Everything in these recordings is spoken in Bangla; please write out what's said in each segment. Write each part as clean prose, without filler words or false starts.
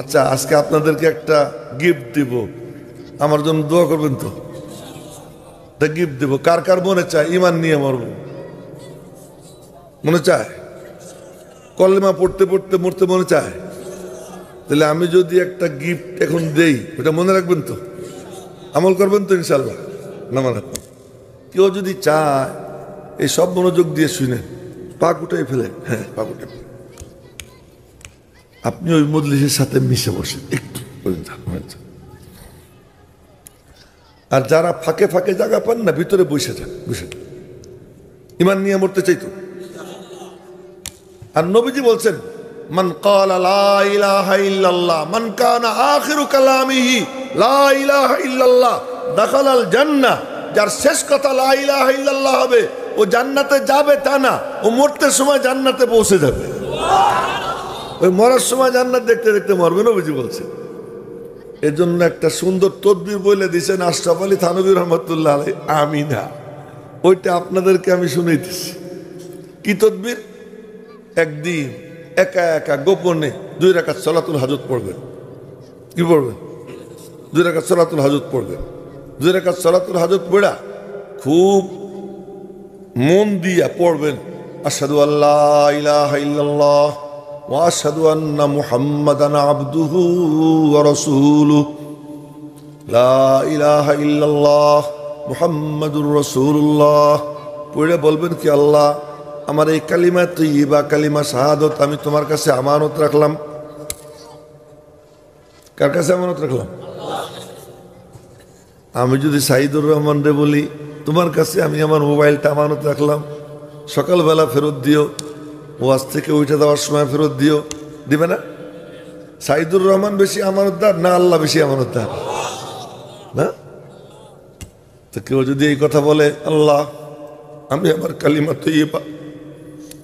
আচ্ছা, আজকে আপনাদেরকে একটা গিফট দিব, আমার জন্য দোয়া করবেন তো? গিফট দেব, কার কার মনে চায় ইমান নিয়ে মরব? মনে চায়? কলেমা পড়তে পড়তে মরতে মনে চায়? তাহলে আমি যদি একটা গিফট এখন দেই, ওটা মনে রাখবেন তো? আমল করবেন তো ইনশাল্লাহ? না মনে রাখবেন? কেউ যদি চায়, এই সব মনোযোগ দিয়ে শুনেন, পাক উঠাই ফেলেন। হ্যাঁ, পাক উঠে ফেলেন। আপনি ওই মজলিসের সাথে মিশে বসেন একটু। আর যারা ফাঁকে ফাঁকে জায়গা পান না, ভিতরে বসে যান, বসে যান। ইমান নিয়ে মরতে চাইতো। আর নবীজি বলছেন, মান ক্বালা লা ইলাহা ইল্লাল্লাহ মান কানা আখিরু কালামিহি লা ইলাহা ইল্লাল্লাহ দাখালাল জান্নাহ। যার শেষ কথা লা ইলাহা ইল্লাল্লাহ হবে, ও জান্নাতে যাবে তা না, ও মরতে সময় জান্নাতে পৌঁছে যাবে। ওই মরার সময় জান্নাত দেখতে দেখতে মরবে, নবীজি বলছেন। এর জন্য একটা সুন্দর তদবির বলে দিয়েছেন আশরাফ আলী থানভী রহমতুল্লাহ আলাইহি। আমি না, ওইটা আপনাদেরকে আমি শুনাইতেছি। কি তদবির? একদিন একা একা গোপনে 2 রাকাত সালাতুল হাজত পড়বেন। কি পড়বেন? 2 রাকাত সালাতুল হাজত পড়বেন। 2 রাকাত সালাতুল হাজত পড়া খুব মন দিয়া পড়বেন। আশহাদু আল্লা ইলাহা ইল্লাল্লাহ ওয়া আশহাদু আন্না মুহাম্মাদান আবদুহু ওয়া রাসূলুহু। লা ইলাহা ইল্লাল্লাহ মুহাম্মাদুর রাসূলুল্লাহ। পড়ে বলবেন কি, আল্লাহ, আমার এই কালিমা তৈয়বা, কালিমা শাহাদত আমি তোমার কাছে আমানত রাখলাম। কার কাছে আমানত রাখলাম? আমি যদি সাইদুর রহমান রে বলি, তোমার কাছে আমি আমার মোবাইলটা আমানত রাখলাম, সকালবেলা ফেরত দিও, ওয়াজ থেকে উঠে দেওয়ার সময় ফেরত দিও, দিবে না? সাইদুর রহমান বেশি আমানতদার না আল্লাহ বেশি আমানতদার? না? তো কেউ যদি এই কথা বলে, আল্লাহ, আমি আমার কালিমা তৈয়বা,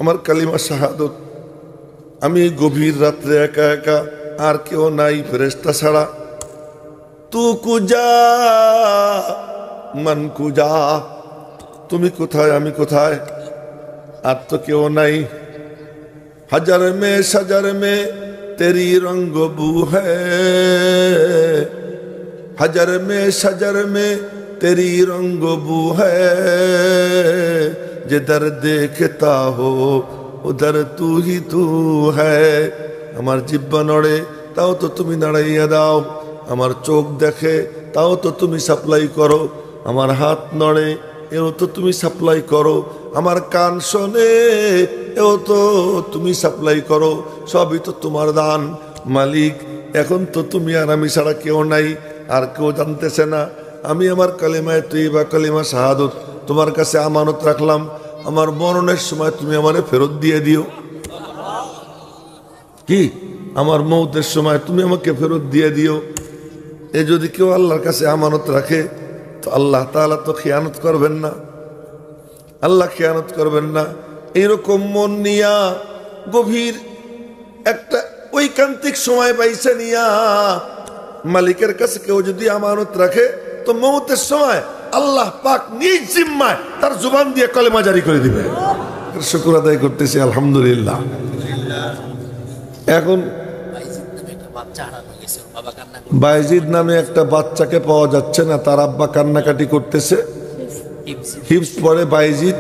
আমার কালিমা শাহাদত, আমি গভীর রাত্রে একা একা, আর কেউ নাই ফেরেশতা ছাড়া, তু কুজা মান কুজা, তুমি কোথায় আমি কোথায়, আর তো কেউ নাই। হাজার মে সাজার মে তেরি রঙ্গ বু হ্যায়, হাজার মে সাজার মে তেরি রঙ্গ বু হ্যায়, जिधर देखता हो उधर तू ही तू है। আমার জিহ্বা নড়ে তাও তো তুমি নাড়াইয়া দাও, আমার চোখ দেখে তাও তো তুমি সাপ্লাই করো, আমার হাত নড়ে এও তো তুমি সাপ্লাই করো, আমার কান শোনে এও তো তুমি সাপ্লাই করো, সবই তো তোমার দান মালিক। এখন তো তুমি আর আমি ছাড়া কেউ নাই, আর কেউ জানতেছে না। আমি আমার কালিমায়ে তৈয়বা, কালিমা শাহাদত তোমার কাছে আমানত রাখলাম, আমার মরণের সময় তুমি আমারে ফেরত দিয়ে দিও। কি? আমার মৌতের সময় তুমি আমাকে ফেরত দিয়ে দিও। এ যদি কেউ আল্লাহর কাছে আমানত রাখে, তো আল্লাহ তাআলা তো খিয়ানত করবেন না, আল্লাহ খিয়ানত করবেন না। এইরকম মন নিয়া গভীর একটা ঐকান্তিক সময় পাইছে নিয়া মালিকের কাছে কেউ যদি আমানত রাখে, তো মৌতের সময় আল্লাহ পাক নিজ জিম্মায় তার জুবান দিয়ে কলেমা জারি করে দিবে। শুকর আদায় করতেছি, আলহামদুলিল্লাহ। এখন বাইজিদ নামে একটা বাচ্চাকে পাওয়া যাচ্ছে না, তার আব্বা কান্নাকাটি করতেছে, হিপস পরে বাইজিদ।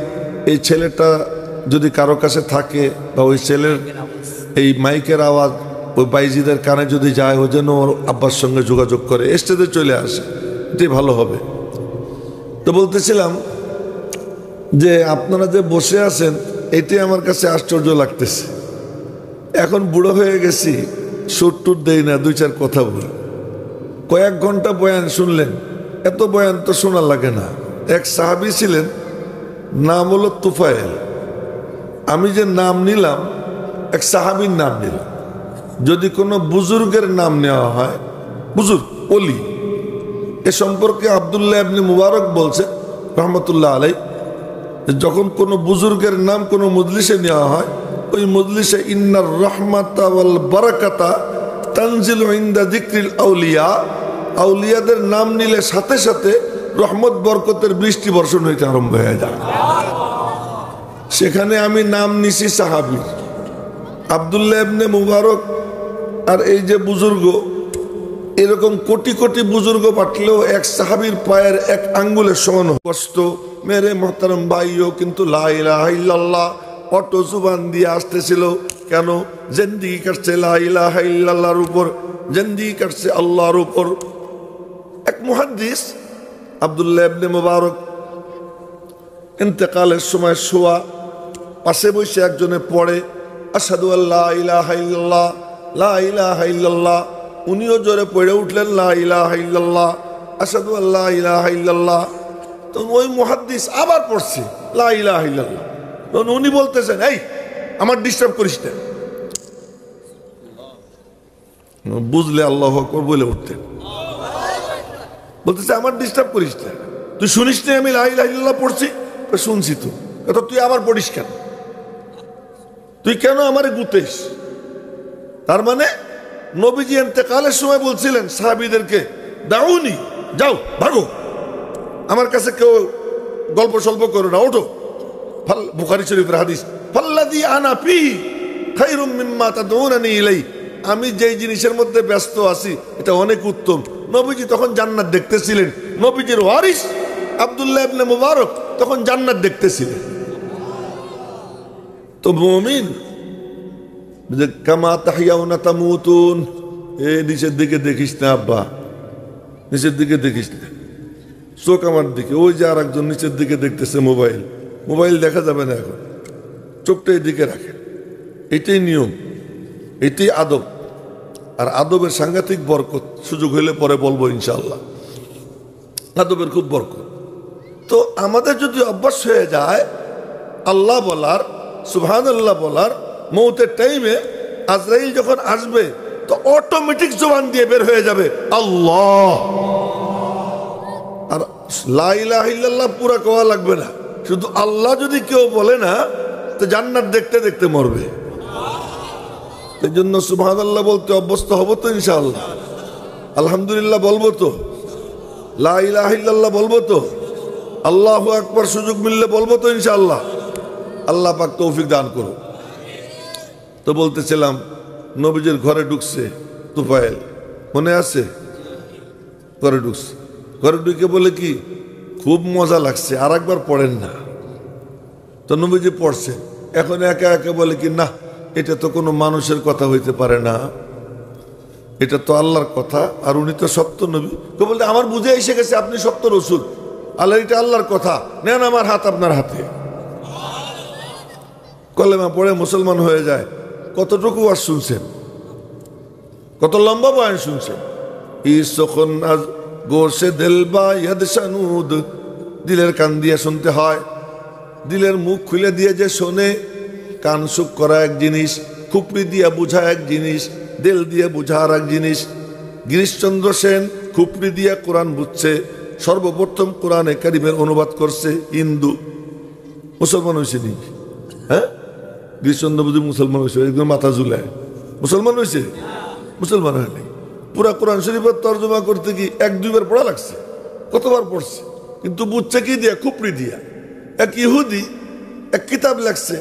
এই ছেলেটা যদি কারো কাছে থাকে, বা ওই ছেলের এই মাইকের আওয়াজ ওই বাইজিদের কানে যদি যায়, ও যেন ওর আব্বার সঙ্গে যোগাযোগ করে, স্টেজে চলে আসে, এটাই ভালো হবে। তো বলতেছিলাম যে আপনারা যে বসে আছেন, এটাই আমার কাছে আশ্চর্য লাগতেছে। এখন বুড়ো হয়ে গেছি, সুর টুর দেই না, 2-4 কথা বলি। কয়েক ঘন্টা বয়ান শুনলেন, এত বয়ান তো শোনা লাগে না। এক সাহাবী ছিলেন, নাম হলো তুফাইল। আমি যে নাম নিলাম, এক সাহাবীর নাম নিলাম। যদি কোনো বুজুর্গের নাম নেওয়া হয়, বুজুর্গ ওলি, এ সম্পর্কে আব্দুল্লাহ ইবনে মুবারক বলছে রহমতুল্লাহ আলাইহি, যখন কোনো বুজুর্গের নাম কোনো মজলিসে নেওয়া হয়, ওই মজলিসে ইন্নার রহমাতা ওয়াল বারাকাতা তানজিলু ইনদা যিকরিল আউলিয়া, আউলিয়াদের নাম নিলে সাথে সাথে রহমত বরকতের বৃষ্টি বর্ষণ হইতে আরম্ভ হয়ে যায়। সেখানে আমি নাম নিছি সাহাবী আব্দুল্লাহ ইবনে মুবারক আর এই যে বুজুর্গ, এরকম কোটি কোটি বুজুর্গ পাঠলেও এক সাহাবীর পায়ের এক আঙ্গুলের সমান কষ্ট। মেরে মোহতারম ভাইও কিন্তু লা ইলাহা ইল্লাল্লাহ অটো জুবান দিয়ে আসতেছিল। কেন? জিন্দেগি কাটছে লা ইলাহা ইল্লাল্লাহর উপর, জিন্দেগি কাটছে আল্লাহর উপর। এক মুহাদ্দিস আব্দুল্লাহ ইবনে মুবারক ইন্তেকালের সময় শোয়া, পাশে বসে একজনে পড়ে আশহাদু আল্লা ইলাহা ইল্লাল্লাহ, লা ইলাহা ইল্লাল্লাহ। উনিও জোরে পড়ে উঠলেন লা ইলাহা ইল্লাল্লাহ, আশহাদু আল্লা ইলাহা ইল্লাল্লাহ। তো ওই মুহাদ্দিস আবার পড়ছে লা ইলাহা ইল্লাল্লাহ। তখন উনি বলতেছেন, এই আমার ডিস্টার্ব করিস না। বুঝলে আল্লাহু আকবার বলে উঠতেন, বলতেছে আমার ডিস্টার্ব করিস না, তুই শুনিস না আমি লা ইলাহা ইল্লাল্লাহ পড়ছি? শুনছি তো, তুই আবার পড়িস কেন? তুই কেন আমারে গুতেস? তার মানে নবীজি ইন্তেকালের সময় বলছিলেন সাহাবীদেরকে, দাউনি, যাও ভাগো, আমার কাছে কেউ গল্প সল্প করো না, ওঠো। বুখারী শরীফের হাদিস, ফাল্লাযী আনা ফীহি খায়রুম মিম্মা তাদউনানি ইলাইহি। আমি যেই জিনিসের মধ্যে ব্যস্ত আছি এটা অনেক উত্তম। নবীজি তখন জান্নাত দেখতেছিলেন। নবীজির ওয়ারিস আব্দুল্লাহ ইবনে মুবারক তখন জান্নাত দেখতেছিলেন। তো মুমিন কামা তাহইয়াউনা তামুতুন, নিচের দিকে দেখিস না আব্বা, নিচের দিকে দেখিস না, চোখ আমার দিকে। ওই যে আর একজন নিচের দিকে দেখতেছে মোবাইল, মোবাইল দেখা যাবে না এখন, চোখটা এদিকে রাখেন। এটাই নিয়ম, এটাই আদব। আর আদবের সাংঘাতিক বরকত, সুযোগ হইলে পরে বলবো ইনশাআল্লাহ। আদবের খুব বরকত। তো আমাদের যদি অভ্যাস হয়ে যায় আল্লাহ বলার, সুবহানাল্লাহ বলার, মৌতের টাইমে আজরাইল যখন আসবে তো অটোমেটিক জবান দিয়ে বের হয়ে যাবে আল্লাহ। আর লা ইলাহা ইল্লাল্লাহ পুরা কোয়া লাগবে না, শুধু আল্লাহ যদি কেউ বলে না তো জান্নাত দেখতে দেখতে মরবে। এই জন্য সুবহানাল্লাহ বলতে অভ্যস্ত হব তো ইনশাআল্লাহ। আলহামদুলিল্লাহ বলবো তো, লা ইলাহা ইল্লাল্লাহ বলবো তো, আল্লাহু আকবার সুযোগ মিললে বলবো তো ইনশাআল্লাহ। আল্লাহ পাক তৌফিক দান করুন। তো বলতেছিলাম নবীজির ঘরে ঢুকছে তুফাইল, মনে আছে? ঘরে ঢুকছে, ঘরে ঢুকে বলে কি খুব মজা লাগছে, আর একবার পড়েন না। তো নবীজি পড়ছে, এখন একা একা বলে কি না, এটা তো কোনো মানুষের কথা হইতে পারে না, এটা তো আল্লাহর কথা, আর উনি তো সত্য নবী। তো বলতে আমার বুঝে এসে গেছে আপনি সত্য রসুল, আল্লাহ এটা আল্লাহর কথা, নেন আমার হাত আপনার হাতে। কলেমা পড়ে মুসলমান হয়ে যায়। কতটুকু আর শুনছেন, কত লম্বা বয়ান শুনছেন। গোসে দিলবা ইয়াদশানুদ, দিলের কান দিয়ে শুনতে হয়, দিলের মুখ খুলে দিয়ে যে শোনে। কান সুখ করা এক জিনিস, খুপড়ি দিয়ে বোঝা এক জিনিস, দিল দিয়ে বোঝা আর এক জিনিস। গিরিশচন্দ্র সেন খুপড়ি দিয়ে কোরআন বুঝছে, সর্বপ্রথম কোরআনে কারিমের অনুবাদ করছে হিন্দু। মুসলমান হয়েছে নি? হ্যাঁ, গিরিশচন্দ্র বুঝি মুসলমান হয়েছে, একদম মাথা ঝুলায়। মুসলমান হয়েছে? মুসলমান হয় নাই। পুরা কোরআন শরীফের তর্জমা করতে কি এক দুইবার পড়া লাগছে, কতবার পড়ছে, কিন্তু বুঝছে কি দিয়া? খুপড়ি দিয়া। এক ইহুদি এক কিতাব লেখছে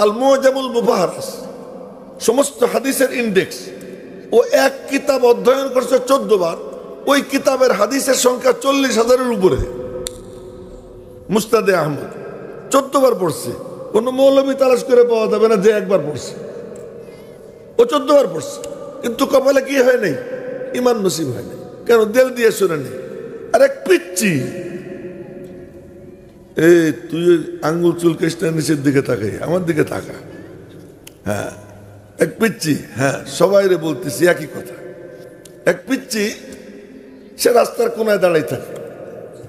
আল মুজামুল মুবাহারাস, সমস্ত হাদিসের ইন্ডেক্স। ও এক কিতাব অধ্যয়ন করছে 14 বার। ওই কিতাবের হাদিসের সংখ্যা 40,000-এর উপরে। মুস্তাদে আহমদ 14 বার পড়ছে। কোনো মৌলবী তালাশ করে পাওয়া যাবে না যে একবার পড়ছে। ও 14 বার পড়ছে, কিন্তু কপালে কি হয় নাই? ইমান নসিব হয় নাই। কেন? দিল দিয়ে শুনে নেই। আর এক পিচ্ছি, তুই আঙ্গুল চুলকেস না, নিচের দিকে তাকাই, আমার দিকে তাকা। হ্যাঁ, এক পিচ্ছি। হ্যাঁ, সবাই রে বলতেছি একই কথা। এক পিচ্ছি, সে রাস্তার কোনায় দাঁড়াই থাকে।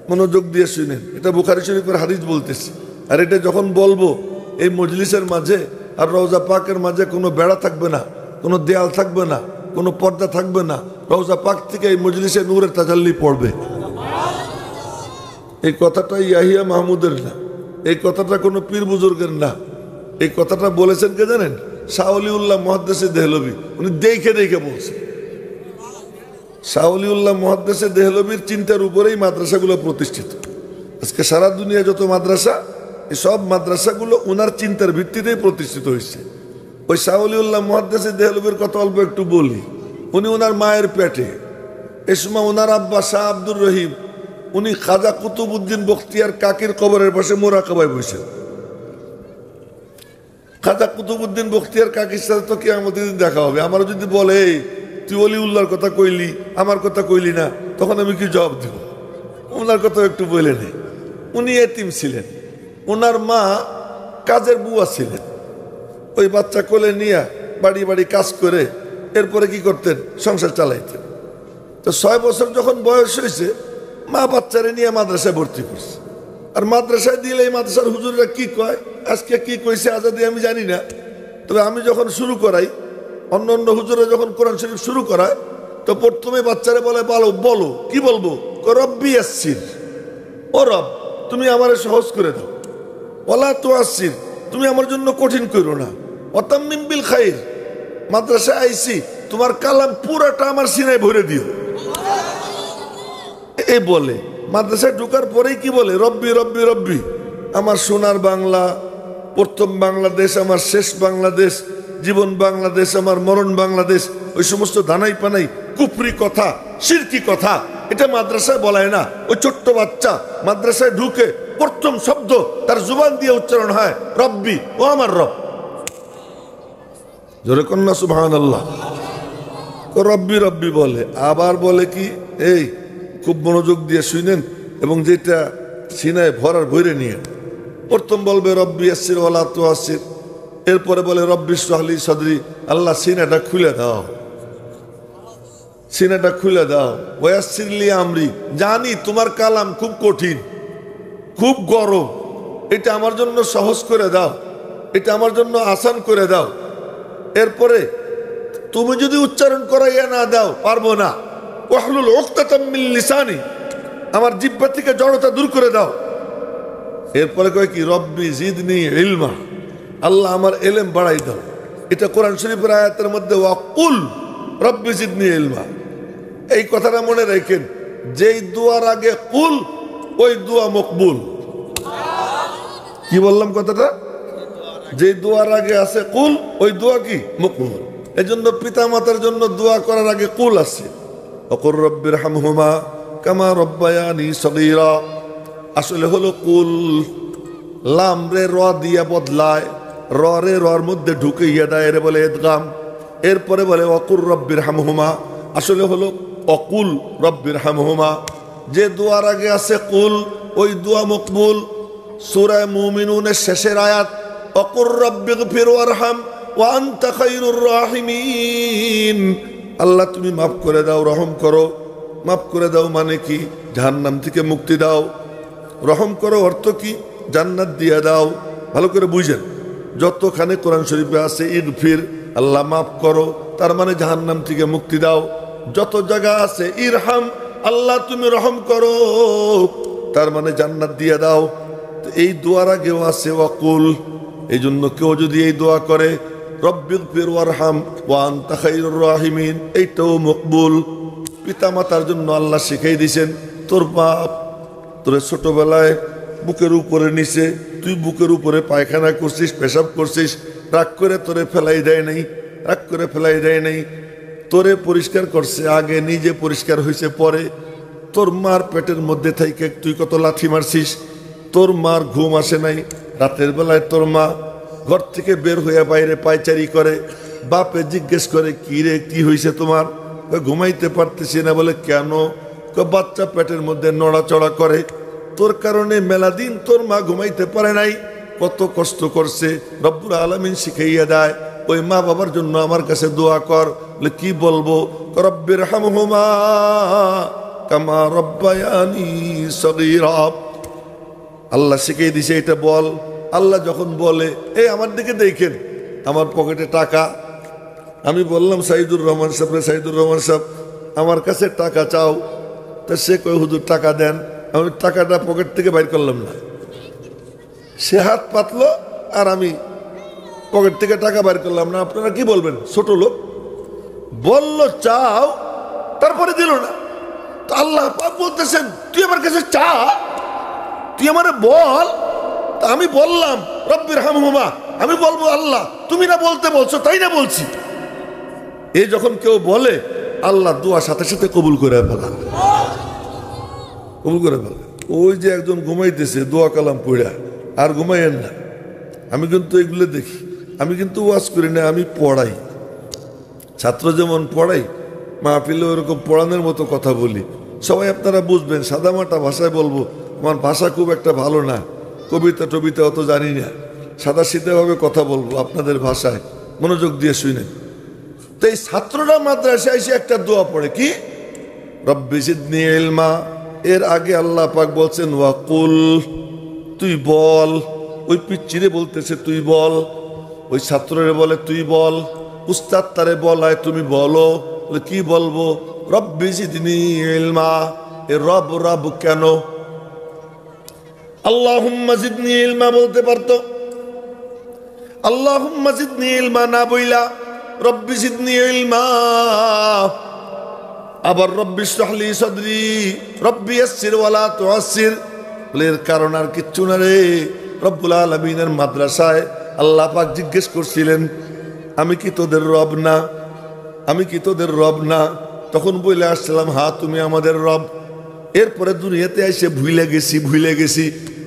মনোযোগ দিয়ে শুনেন, এটা বুখারী শরীফের হাদিস বলতেছি। আর এটা যখন বলবো, এই মজলিসের মাঝে আর রওজা পাকের মাঝে কোনো বেড়া থাকবে না, কোনো দেয়াল থাকবে না, কোনো পর্দা থাকবে না। রওজা পাক থেকে এই মজলিসে নূরের তাজাল্লি পড়বে। এই কথাটা ইয়াহিয়া মাহমুদের না, এই কথাটা কোনো পীর বুজুর্গের না। এই কথাটা বলেছেন কে জানেন? শাহ ওলিউল্লাহ মুহাদ্দিসে দেহলভী। উনি দেখে দেখে বলছেন। শাহ ওলিউল্লাহ মুহাদ্দিসে দেহলভীর চিন্তার উপরেই মাদ্রাসাগুলো প্রতিষ্ঠিত। আজকে সারা দুনিয়া যত মাদ্রাসা, এই সব মাদ্রাসাগুলো ওনার চিন্তার ভিত্তিতেই প্রতিষ্ঠিত হয়েছে। ওই শাহ ওলিউল্লাহ মুহাদ্দিসে দেহলভীর কথা অল্প একটু বলি। উনি ওনার মায়ের পেটে। এই সময় ওনার আব্বা শাহ আব্দুর রহিম উনি খাজা কুতুবউদ্দিন বখতিয়ার কাকির কবরের পাশে মোরাকাবায় বসে। খাজা কুতুবউদ্দিন বখতিয়ার কাকির সাথে তো কিয়ামতের দিন দেখা হবে। আমার যদি বলে এই তুই অলিউল্লাহর কথা কইলি, আমার কথা কইলি না, তখন আমি কি জবাব দিব? ওনার কথা একটু বলে নেই। উনি এতিম ছিলেন, ওনার মা কাজের বুয়া ছিলেন। ওই বাচ্চা কোলে নিয়ে বাড়ি বাড়ি কাজ করে এরপরে কি করতেন? সংসার চালাইতেন। তো 6 বছর যখন বয়স হয়েছে, মা বাচ্চারে নিয়ে মাদ্রাসায় ভর্তি করছে। আর মাদ্রাসায় দিলে এই মাদ্রাসার হুজুররা কি কয়, আজকে কি কইছে আজাদি আমি জানি না, তবে আমি যখন শুরু করাই, অন্য অন্য হুজুরা যখন কোরআন শরীফ শুরু করায়, তো প্রথমে বাচ্চারে বলে বলো কি বলবো? রব্বি ইয়াসসির, ও রব তুমি আমারে সহজ করে দাও। ওয়ালা তুআসসির, তুমি আমার জন্য কঠিন করো না। ওয়াতাম্মিম বিল খাইর, মাদ্রাসায় আইছি তোমার কালাম পুরাটা আমার সিনায় ভরে দিও। এই বলে মাদ্রাসায় ঢোকার পরেই কি বলে? রব্বি রব্বি রব্বি, আমার সোনার বাংলা, প্রথম বাংলাদেশ, আমার শেষ বাংলাদেশ, জীবন বাংলাদেশ, আমার মরণ বাংলাদেশ। ওই সমস্ত দানাই পানাই কুফরি কথা, শিরকি কথা, এটা মাদ্রাসায় বলায় না। ওই ছোট্ট বাচ্চা মাদ্রাসায় ঢুকে প্রথম শব্দ তার জুবান দিয়ে উচ্চারণ হয় রব্বি, ও আমার রব। জোরে কন্যা সুবহানাল্লাহ। ও রব্বি রব্বি বলে, আবার বলে কি, এই খুব মনোযোগ দিয়ে শুনেন এবং যেটা সিনায় ভরার ভরে নিয়ে। প্রথম বলবে রব্বি ইয়াসসির ওয়ালা তুআসসির, এরপরে বলে রব্বি ইশরাহ লি সাদরি, আল্লাহ সিনাটা খুলে দাও, সিনাটা খুলে দাও। ওয়াসসির লি আমরি, জানি তোমার কালাম খুব কঠিন, খুব গরম, এটা আমার জন্য সহজ করে দাও, এটা আমার জন্য আসান করে দাও। এরপরে তুমি যদি উচ্চারণ করাইয়া না দাও পারবো না। ওয়াহলুল উকদাতাম মিন লিসানি, আমার জিহ্বা থেকে জড়তা দূর করে দাও। এরপরে কয় কি? রব্বি জিদনি ইলমা, আল্লাহ আমার এলেম বাড়াই দাও। এটা কোরআন শরীফের আয়াতের মধ্যে ওয়াকুল রব্বি জিদনি ইলমা। এই কথাটা মনে রাখেন, যেই দুয়ার আগে কুল ওই দোয়া মকবুল। কি বললাম কথাটা? যে দোয়ার আগে আছে কুল ওই দোয়া কি? মকবুল। এজন্য পিতা মাতার জন্য দোয়া করার আগে কুল আছে। ওকুর রব্বির হামহুমা কামা রব্বায়ানি সগীরা, আসলে হলো কুল। লাম রে র দিয়া বদলায়, র রে রর মধ্যে ঢুকিয়ে দেয়, এর বলে ইদগাম। এরপরে বলে ওকুর রব্বির হামহুমা, আসলে হলো অকুল রব্বির হামহুমা। যে দোয়ার আগে আছে কুল ওই দোয়া মকবুল। সূরা মুমিনুনের শেষের আয়াত ওকুর রব্বিগফির ওয়ারহাম ওয়া আনতা খায়রুর রাহিমিন, আল্লাহ তুমি মাফ করে দাও, রহম করো। মাফ করে দাও মানে কি? জাহান্নাম থেকে মুক্তি দাও। রহম করো অর্থ কি? জান্নাত দিয়ে দাও। ভালো করে বুঝেন, যতখানে কোরআন শরীফে আছে ইগফির, আল্লাহ মাফ করো, তার মানে জাহান্নাম থেকে মুক্তি দাও। যত জায়গা আছে ইরহাম, আল্লাহ তুমি রহম করো, তার মানে জান্নাত দিয়ে দাও। এই দোয়ার আগেও আছে ওয়াকুল। এই জন্য কেউ যদি এই দোয়া করে রব্বিগফির ওয়ারহাম ওয়া আনতা খায়রুর রাহিমিন, এইটাও মকবুল। পিতা মাতার জন্য আল্লাহ শিখাই দিয়েছেন, তোর বাপ তোরে ছোটবেলায় বুকের উপরে নিচে, তুই বুকের উপরে পায়খানা করছিস, পেশাব করছিস, রাগ করে তোরে ফেলাই দেয় নাই, রাগ করে ফেলাই দেয় নাই, তোরে পরিষ্কার করছে আগে, নিজে পরিষ্কার হয়েছে পরে। তোর মার পেটের মধ্যে থেকে তুই কত লাথি মারছিস, তোর মার ঘুম আসে নাই, রাতের বেলায় তোর মা ঘর থেকে বের হইয়া বাইরে পায়চারি করে। বাপে জিজ্ঞেস করে কি রে কি হয়েছে তোমার? ঘুমাইতে পারতেছি না। বলে কেন? বাচ্চা পেটের মধ্যে নড়াচড়া করে, তোর কারণে মেলা দিন তোর মা ঘুমাইতে পারে নাই, কত কষ্ট করছে। রব্বুল আলামিন শিখাইয়া দেয়, ওই মা বাবার জন্য আমার কাছে দোয়া কর। বলে কি বলবো? রব্বির হামহুমা কামা রব্বায়ানি সগীরা, আল্লাহ শিখিয়ে দিছে এটা বল। আল্লাহ যখন বলে, এই আমার দিকে দেখেন, আমার পকেটে টাকা, আমি বললাম সাইদুর রহমান সাহেব, সাইদুর রহমান সাহেব আমার কাছে টাকা চাও। তা সে কয় হুজুর টাকা দেন। আমি টাকাটা পকেট থেকে বাইর করলাম না, সে হাত পাতলো আর আমি পকেট থেকে টাকা বাইর করলাম না। আপনারা কি বলবেন? ছোট লোক বলল চাও, তারপরে দিল না। তো আল্লাহ পাক বলতেছেন তুই আমার কাছে চা, তুই আমারে বল। আমি বললাম রব্বির হামহুমা, আমি বলবো আল্লাহ তুমি না বলতে বলছো তাই না বলছি। এই যখন কেউ বলে আল্লাহ দোয়া সাথে সাথে কবুল করে ফেলা, কবুল করে ফেলা। ওই যে একজন ঘুমাইতেছে দোয়া কালাম পড়া, আর ঘুমাইয়েন না। আমি কিন্তু এগুলো দেখি, আমি কিন্তু ওয়াজ করি না, আমি পড়াই। ছাত্র যেমন পড়াই, মাহফিলে ওরকম পড়ানোর মতো কথা বলি। সবাই আপনারা বুঝবেন, সাদামাটা ভাষায় বলবো। আমার ভাষা খুব একটা ভালো না, কবিতা টবিতা অত জানি না, সাদা সিধেভাবে কথা বলবো আপনাদের ভাষায়, মনোযোগ দিয়ে শুনেন। তো এই ছাত্ররা মাদ্রাসায় এসে একটা দোয়া পড়ে, কি রব্বি জিদনি ইলমা। এর আগে আল্লাহ পাক বলছেন ওয়াকুল, তুই বল। ওই পিচ্চিরে বলতেছে তুই বল, ওই ছাত্ররে বলে তুই বল, উস্তাদ তারে বলায় তুমি বলো। বলে কি বলবো? রব্বি জিদনি ইলমা। এ রব রব কেন? আল্লাহুম্মা জিদনি ইলমা বলতে পারতো, আল্লাহুম্মা জিদনি ইলমা না বইলা রব্বি জিদনি ইলমা। আবার রব্বি ইশরাহ লি সাদরি, রব্বি ইয়াসসির ওয়ালা তুআসসির। এর কারণ আর কিচ্ছু না রে। রব্বুল আলামিনের মাদ্রাসায় আল্লাহ পাক জিজ্ঞেস করছিলেন, আমি কি তোদের রব না? আমি কি তোদের রব না? তখন বলে আসছিলাম, হ্যাঁ তুমি আমাদের রব। এরপরে দুনিয়াতে এসে ভুলে গেছি।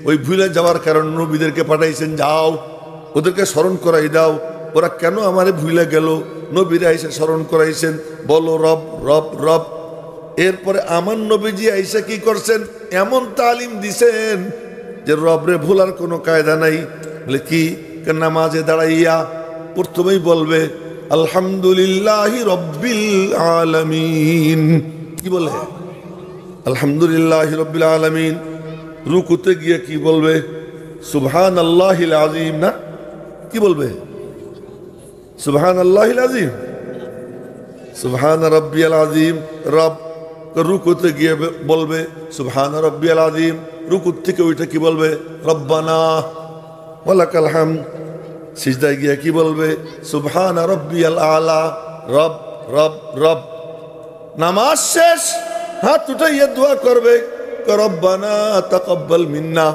ওই ভুলে যাওয়ার কারণে নবীদেরকে পাঠাইছেন, যাও ওদেরকে স্মরণ করাই দাও। ওরা কেন আমারে ভুলে গেল? নবীরা এসে স্মরণ করাইছেন, বলো রব রব রব। এরপরে আমার নবীজি আইসা কি করছেন? এমন তালিম দিছেন যে রবরে ভুলার কোনো কায়দা নাই। বলে কি? নামাজে দাঁড়াইয়া প্রথমেই বলবে আলহামদুলিল্লাহি রব্বিল আলামিন। কি বলে? আলহামদুলিল্লাহি রব্বিল আলামিন। রুকুতে গিয়ে কি বলবে? সুবহানাল্লাহিল আযীম। না, কি বলবে? সুবহানাল্লাহিল আযীম, সুবহান রাব্বিয়াল আযীম। রব রুকুতে গিয়ে বলবে সুবহান রাব্বিয়াল আযীম। রুকুত থেকে ওইটা কি বলবে? রব্বানা ওয়ালাকাল হামদ। সিজদায় গিয়ে কি বলবে? সুবহান রাব্বিয়াল আলা। রব রব রব। নামাজ শেষ, হাত উঠাইয়া দোয়া করবে, রব্বানা তাকাব্বাল মিন্না,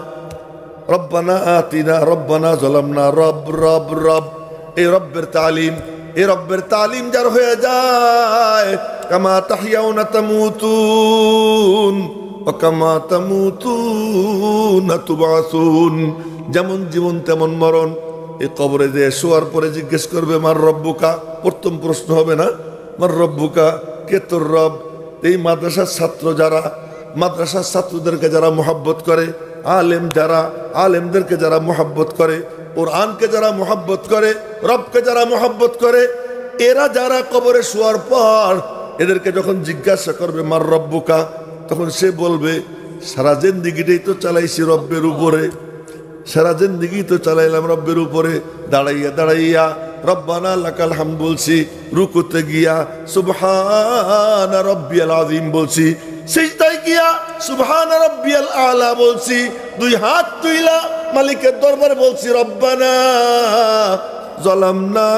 রব্বানা আতিনা, রব্বানা যালামনা। রব রব রব। এই রব্বের তালিম, এই রব্বের তালিম যার হয়ে যায়, কামা তাহইয়াউনা তামুতুন ওয়া কামা তামুতুনা তুবাসুন। যেমন জীবন তেমন মরণ। এই কবরে দিয়ে শোয়ার পরে জিজ্ঞেস করবে মার রব্বুকা। প্রথম প্রশ্ন হবে না মার রব্বুকা, কে তোর রব? এই মাদ্রাসার ছাত্র যারা, মাদ্রাসার ছাত্রদেরকে যারা মোহাব্বত করে, আলেম যারা, আলেমদেরকে যারা মোহাব্বত করে, কোরআনকে যারা মোহাব্বত করে, রবকে যারা মোহাব্বত করে, এরা যারা কবরে শোয়ার পর এদেরকে যখন জিজ্ঞাসা করবে মার রব্বুকা, তখন সে বলবে সারা জিন্দিগিটাই তো চালাইছি রব্বের উপরে, সারা জিন্দিগি তো চালাইলাম রব্বের উপরে। দাঁড়াইয়া দাঁড়াইয়া রব্বানা লাকাল হামদ বলছি, রুকুতে গিয়া সুবহানা রাব্বিয়াল আযীম বলছি, সিজদায় গিয়া সুবহানা রাব্বিয়াল আলা বলছি, দুই হাত তুইলা মালিকের দরবারে বলছি রব্বানা যালামনা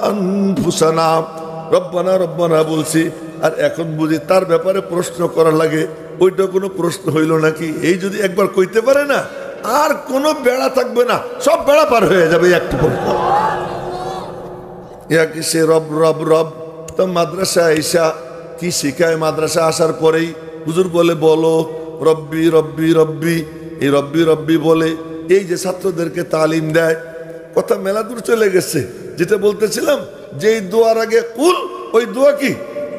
আনফুসানা, রব্বানা রব্বানা বলছি। আর এখন বুঝি তার ব্যাপারে প্রশ্ন করা লাগে, ওইটা কোনো প্রশ্ন হইল নাকি? এই যদি একবার কইতে পারে না, আর কোনো বেড়া থাকবে না, সব বেড়া পার হয়ে যাবে একটু পর। কি সে রব রব রব। তো মাদ্রাসা আইসা কি শিখায়? মাদ্রাসা আসার পরেই হুজুর বলে বলো রব্বি রব্বি রব্বি। এই রব্বি রব্বি বলে এই যে ছাত্রদেরকে তালিম দেয়, কথা মেলা দূর চলে গেছে। যেটা বলতেছিলাম, যে দোয়ার আগে কুল, ওই দোয়া কি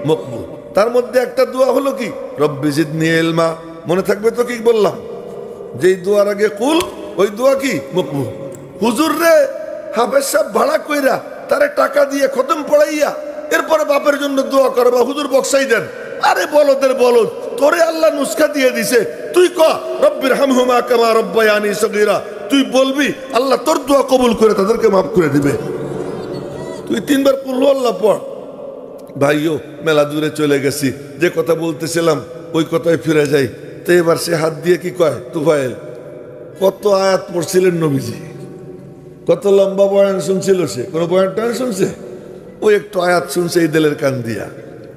মকবুল। তার মধ্যে একটা দোয়া হলো কি রব্বি জিদনি ইলমা। মনে থাকবে তো কি বললাম? যেই দোয়ার আগে কুল, ওই দোয়া কি মকবুল। হুজুর রে হাফেজ সাহেব ভাড়া কইরা তারে টাকা দিয়ে খতম পড়াইয়া এরপরে বাপের জন্য দোয়া করবা, হুজুর বক্সাই দেন। আরে বলদের বলদ, তোরে আল্লাহ নুসখা দিয়ে দিছে, তুই ক রব্বির হামহুমা কামা রব্বায়ানি সগীরা। তুই বলবি আল্লাহ তোর দোয়া কবুল করে তাদেরকে মাফ করে দিবে। তুই তিনবার কুল আল্লাহ পড়। ভাইও মেলা দূরে চলে গেছি, যে কথা বলতেছিলাম ওই কথায় ফিরে যাই। তো এবার সে হাত দিয়ে কি কয়, তুফাইল কত আয়াত পড়ছিলেন নবীজি, কত লম্বা বয়ান শুনছিল সে? কোনো বয়ান টয়ান শুনছে? ওই একটু আয়াত শুনছে এই দিলের কান দিয়া।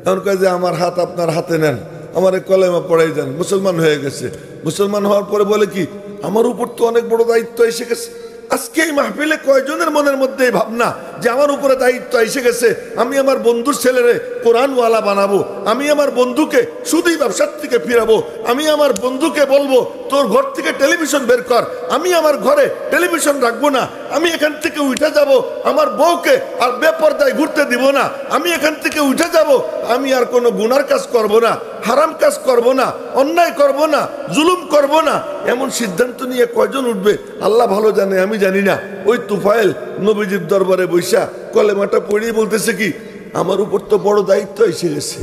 এমন কয় যে আমার হাত আপনার হাতে নেন, আমার কলেমা পড়াই দেন, মুসলমান হয়ে গেছে। মুসলমান হওয়ার পরে বলে কি আমার উপর তো অনেক বড় দায়িত্ব এসে গেছে। আজকে এই মাহফিলে কয়জনের মনের মধ্যে এই ভাবনা যে আমার উপরে দায়িত্ব এসে গেছে, আমি আমার বন্ধুর ছেলেরে কোরআনওয়ালা বানাবো, আমি আমার বন্ধুকে শুধুই ব্যবসার থেকে ফিরাবো, আমি আমার বন্ধুকে বলবো তোর ঘর থেকে টেলিভিশন বের কর, আমি আমার ঘরে টেলিভিশন রাখবো না, আমি এখান থেকে উঠে যাব, আমার বউকে আর বেপরদায় ঘুরতে দিব না, আমি এখান থেকে উঠে যাব, আমি আর কোনো গুনার কাজ করব না, হারাম কাজ করব না, অন্যায় করব না, জুলুম করব না, এমন সিদ্ধান্ত নিয়ে কয়জন উঠবে আল্লাহ ভালো জানে, আমি জানি না। ওই তুফাইল নবীজির দরবারে বৈশা কলেমাটা পড়িয়ে বলতেছে কি, আমার উপর তো বড় দায়িত্ব এসে গেছে,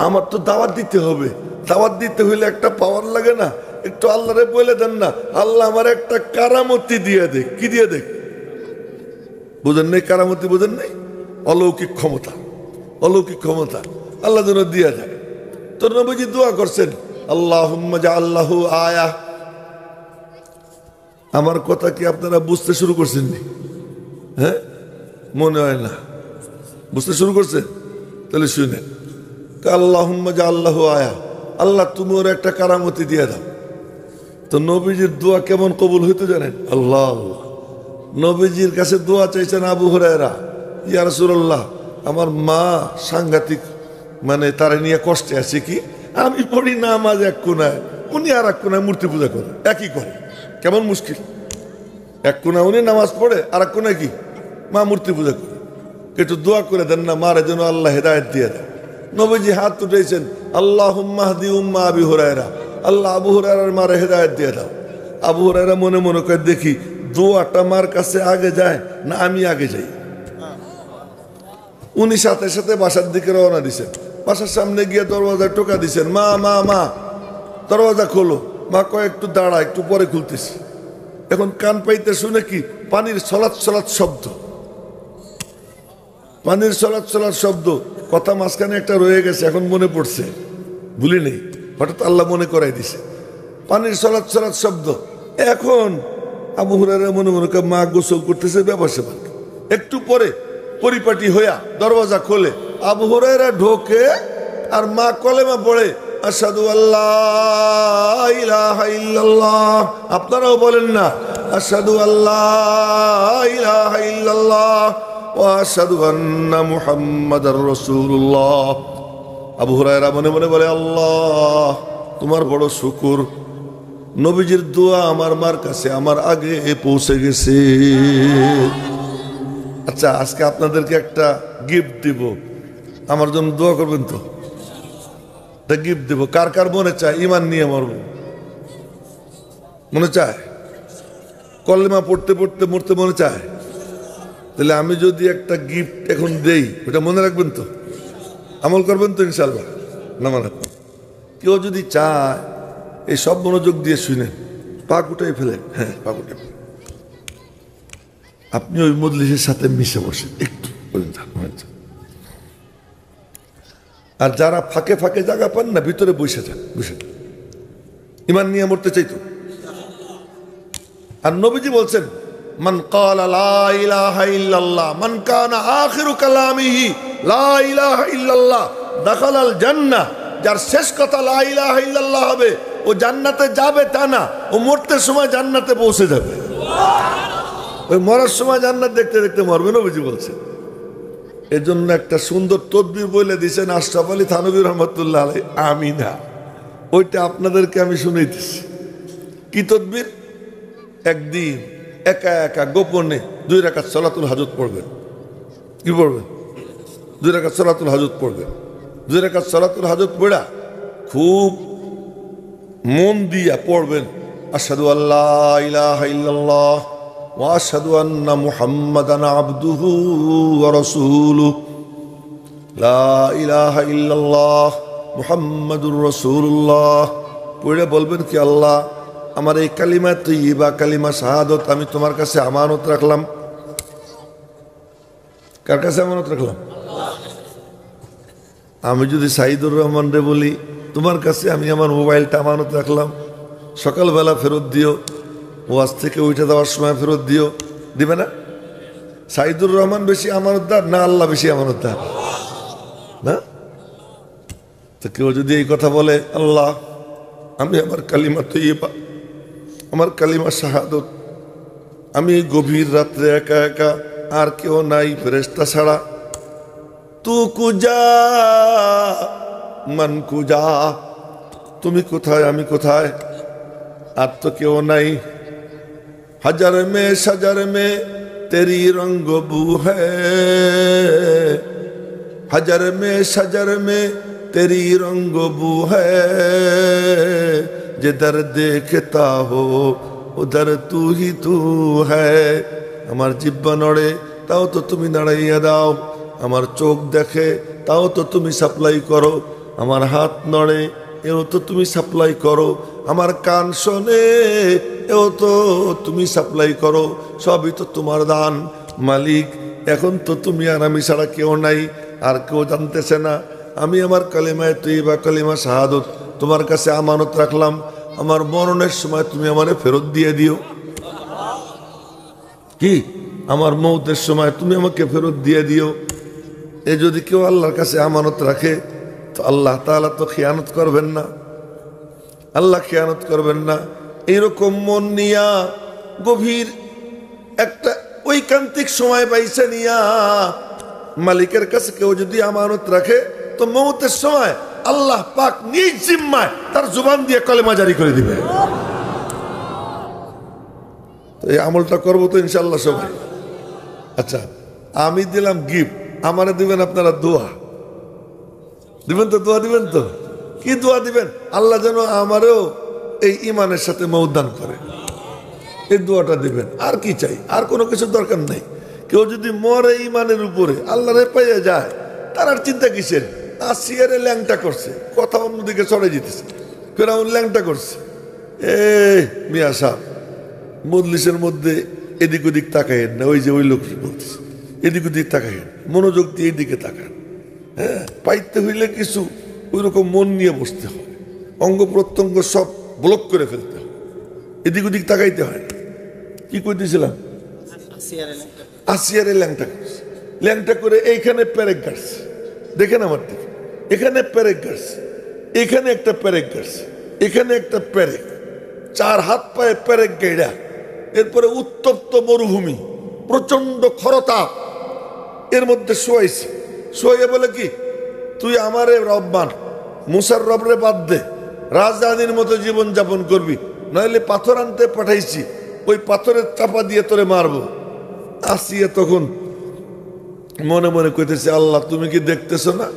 আমার তো দাওয়াত দিতে হবে, দাওয়াত দিতে হইলে একটা পাওয়ার লাগে না, একটু আল্লাহরে বলে দেন না, আল্লাহ আমার একটা কারামতি দিয়ে দেখ। কি দিয়ে দেখ? বুঝেন নাই? কারামতি বুঝেন নাই? অলৌকিক ক্ষমতা, অলৌকিক ক্ষমতা আল্লাহ যেন দিয়ে যায়। তোর নবীজি দোয়া করছেন, আল্লাহুম্মা জাআল্লাহু আয়া। আমার কথা কি আপনারা বুঝতে শুরু করছেন নি? হ্যাঁ, মনে হয় না বুঝতে শুরু করছেন? তাহলে শুনেন, আল্লাহুম্মা জাআল্লাহু আয়া, আল্লাহ তুমি ওর একটা কারামতি দিয়ে দাও। তো নবীজির দোয়া কেমন কবুল হইতো জানেন? আল্লাহ আল্লাহ। নবীজির কাছে দোয়া চাইছেন আবু হুরায়রা, ইয়া রাসূলুল্লাহ আমার মা সাংঘাতিক, মানে তারা নিয়ে কষ্টে আছে, কি আমি পড়ি নামাজ এক কোনায়, উনি আর এক কোনায় মূর্তি পূজা করে, একই করে, কেমন মুশকিল। এক কোনায় উনি নামাজ পড়ে, আর এক কোনায় কি মা মূর্তি পূজা করে। একটু দোয়া করে দেন না, মার যেন আল্লাহ হেদায়েত দিয়ে দেয়। নবীজি হাত উঠেছেন, আল্লাহুম্মা হদি উম্মা আবি হুরায়রা, আল্লাহ আবু হুরায়রার মারে হেদায়েত দিয়ে দাও। আবু হুরায়রা মনে মনে করে দেখি দোয়াটা মার কাছে আগে যায় না আমি আগে যাই। উনি সাথে সাথে বাসার দিকে রওনা দিছেন, বাসার সামনে গিয়ে দরওয়াজায় টোকা দিছেন, মা মা মা দরওয়াজা খোলো। মা কয় একটু দাঁড়া, একটু পরে খুলতেছি। এখন কান পাইতে শুনে কি পানির ছলাৎ ছলাৎ শব্দ, পানির ছলাৎ ছলাৎ শব্দ, কথা মাঝখানে একটা রয়ে গেছে, এখন মনে পড়ছে, ভুলি নেই, হঠাৎ আল্লাহ মনে করাই দিছে, পানির ছলাৎ ছলাৎ শব্দ। এখন আবু হুরায়রা মনে মনে করে মা গোসল করতেছে, ব্যবসা একটু পরে পরিপাটি হইয়া দরওয়াজা খোলে, আবু হুরায়রা ঢোকে আর মা কলেমা পড়ে, আশহাদু আল্লাহ ইলাহা ইল্লাল্লাহ। আপনারাও বলেন না, আশহাদু আল্লাহ ইলাহা ইল্লাল্লাহ ওয়া আশহাদু আন্না মুহাম্মাদার রাসূলুল্লাহ। আবু হুরায়রা মনে মনে বলে, আল্লাহ তোমার বড় শুকর, নবীজির দোয়া আমার মার কাছে আমার আগে পৌঁছে গেছে। আচ্ছা, আজকে আপনাদেরকে একটা গিফট দিব, আমার জন্য দোয়া করবেন তো? গিফট দেব, কার কার মনে চায় ইমান নিয়ে মরব? মনে চায়? কলেমা পড়তে পড়তে মরতে মনে চায়? তাহলে আমি যদি একটা গিফট এখন দেই, ওটা মনে রাখবেন তো? আমল করবেন তো ইনশাল্লাহ? না মানে কেউ যদি চায়, এই সব মনোযোগ দিয়ে শুনেন, পাক উঠাই ফেলেন, হ্যাঁ পাক উঠে ফেলেন, আপনি ওই মজলিসের সাথে মিশে বসেন, একটু আর যারা ফাঁকে ফাঁকে জায়গা পান না, ভিতরে বসে যান, বসে ইমান নিয়ে মরতে চাইতো। আর নবীজি বলছেন, মান ক্বালা লা ইলাহা ইল্লাল্লাহ মান কানা আখিরু কালামিহি লা ইলাহা ইল্লাল্লাহ দাখালাল জান্নাহ। যার শেষ কথা লা ইলাহা ইল্লাল্লাহ হবে, ও জান্নাতে যাবে তা না, ও মরতে সময় জান্নাতে পৌঁছে যাবে। ওই মরার সময় জান্নাত দেখতে দেখতে মরবে, নবীজি বলছেন। এর জন্য একটা সুন্দর তদবির বলে দিয়েছেন আশরাফ আলী থানভী রহমতুল্লাহ আলাইহি, আমিনা। ওইটা আপনাদেরকে আমি শুনাইতেছি। কি তদবির? একদিন একা একা গোপনে 2 রাকাত সালাতুল হাজত পড়বেন। কি পড়বেন? 2 রাকাত সালাতুল হাজত পড়বেন। 2 রাকাত সালাতুল হাজত পড়া খুব মন দিয়া পড়বেন, আশহাদু আল্লাহ ইলাহা ইল্লাল্লাহ ওয়া আশহাদু আন্না মুহাম্মাদান আবদুহু ওয়া রাসূলুহু লা ইলাহা ইল্লাল্লাহ মুহাম্মাদুর রাসূলুল্লাহ। পড়ে বলবেন কি, আল্লাহ আমার এই কালিমা তৈয়্যিবা, কালিমা শাহাদত আমি তোমার কাছে আমানত রাখলাম। কার কাছে আমানত রাখলাম? আমি যদি সাইদুর রহমান রে বলি, তোমার কাছে আমি আমার মোবাইলটা আমানত রাখলাম, সকালবেলা ফেরত দিও, ওয়াজ থেকে উঠে দেওয়ার সময় ফেরত দিও, দিবে না? সাইদুর রহমান বেশি আমানতদার না আল্লাহ বেশি আমানতদার? না? তো কেউ যদি এই কথা বলে, আল্লাহ আমি আমার কালিমা তৈয়্যিবা, আমার কালিমা শাহাদত আমি গভীর রাত্রে একা একা, আর কেউ নাই ফেরেশতা ছাড়া। তু কুজা মান কুজা, তুমি কোথায় আমি কোথায়, আর তো কেউ নাই। হাজার মে সাজার মে তেরি রঙ্গ বু হ্যায়, হাজার মে সাজার মে তেরি রঙ্গ বু হ্যায়, जिधर देखता हो उधर तू ही तू है। আমার জিহ্বা নড়ে তাও তো তুমি নাড়াইয়া দাও, আমার চোখ দেখে তাও তো তুমি সাপ্লাই করো, আমার হাত নড়ে এও তো তুমি সাপ্লাই করো, আমার কান শোনে এও তো তুমি সাপ্লাই করো, সবই তো তোমার দান মালিক। এখন তো তুমি আর আমি ছাড়া কেউ নাই, আর কেউ জানতেছে না। আমি আমার কালিমায়ে তৈবা, কালিমা শাহাদত তোমার কাছে আমানত রাখলাম, আমার মরণের সময় তুমি আমারে ফেরত দিয়ে দিও। কি আমার মৌতের সময় তুমি আমাকে ফেরত দিয়ে দিও। এ যদি কেউ আল্লাহর কাছে আমানত রাখে তো আল্লাহ তাআলা তো খিয়ানত করবেন না, আল্লাহ খিয়ানত করবেন না। এইরকম মন নিয়া গভীর একটা ঐকান্তিক সময় পাইছে নিয়া মালিকের কাছে কেউ যদি আমানত রাখে তো মৌতের সময় আল্লাহ পাক নিজ জিম্মায় তার জুবান দিয়ে কলেমা জারি করে দিবে। তো এই আমলটা করবো তো ইনশাল্লাহ সবাই। আচ্ছা, আমি দিলাম গিফট, আমারে দিবেন আপনারা দোয়া দিবেন তো, দোয়া দিবেন তো। কি দোয়া দিবেন? আল্লাহ যেন আমারও এই ইমানের সাথে মওত দান করে, এই দোয়াটা দিবেন। আর কি চাই? আর কোনো কিছু দরকার নেই। কেউ যদি মরে ইমানের উপরে আল্লাহরে পাইয়া যায়, তার আর চিন্তা কিসের? আসিয়ারে ল্যাংটা করছে, কথা অন্যদিকে চড়ে যেতেছে, ফেরাউন ল্যাংটা করছে। মিয়া সাহেব, মজলিসের মধ্যে এদিক ওদিক তাকাইেন না, ওই যে ওই লোক বলতেছে, এদিক ওদিক তাকাইেন, মনোযোগ দিয়ে এইদিকে তাকান। হ্যাঁ, পাইতে হইলে কিছু ওই রকম মন নিয়ে বসতে হয়, অঙ্গ প্রত্যঙ্গ সব ব্লক করে ফেলতে হয়, এদিক ওদিক তাকাইতে হয়। কি কইতেছিলাম? আসিয়ারে ল্যাংটা করছে, ল্যাংটা করে এইখানে প্যারেক গাড়ছে, দেখেন আমার দিকে, এখানে প্যারেক গাড়ছে, এখানে একটা প্যারেক গাড়ছে, এখানে একটা প্যারেক, 4 হাত পায়ে প্যারেক গেড়া। এরপরে উত্তপ্ত মরুভূমি, প্রচন্ড খরতাপ, এর মধ্যে শোয়াইছে। শোয়ে বলে কি, তুই আমারে রব মান, মুসার রবরে বাদ দে, রাজধানীর মতো জীবন যাপন করবি, নইলে পাথর আনতে পাঠাইছি, ওই পাথরের চাপা দিয়ে তোরে মারবো। আসিয়া তখন মনে মনে কইতেছে, আল্লাহ তুমি কি দেখতেছো না?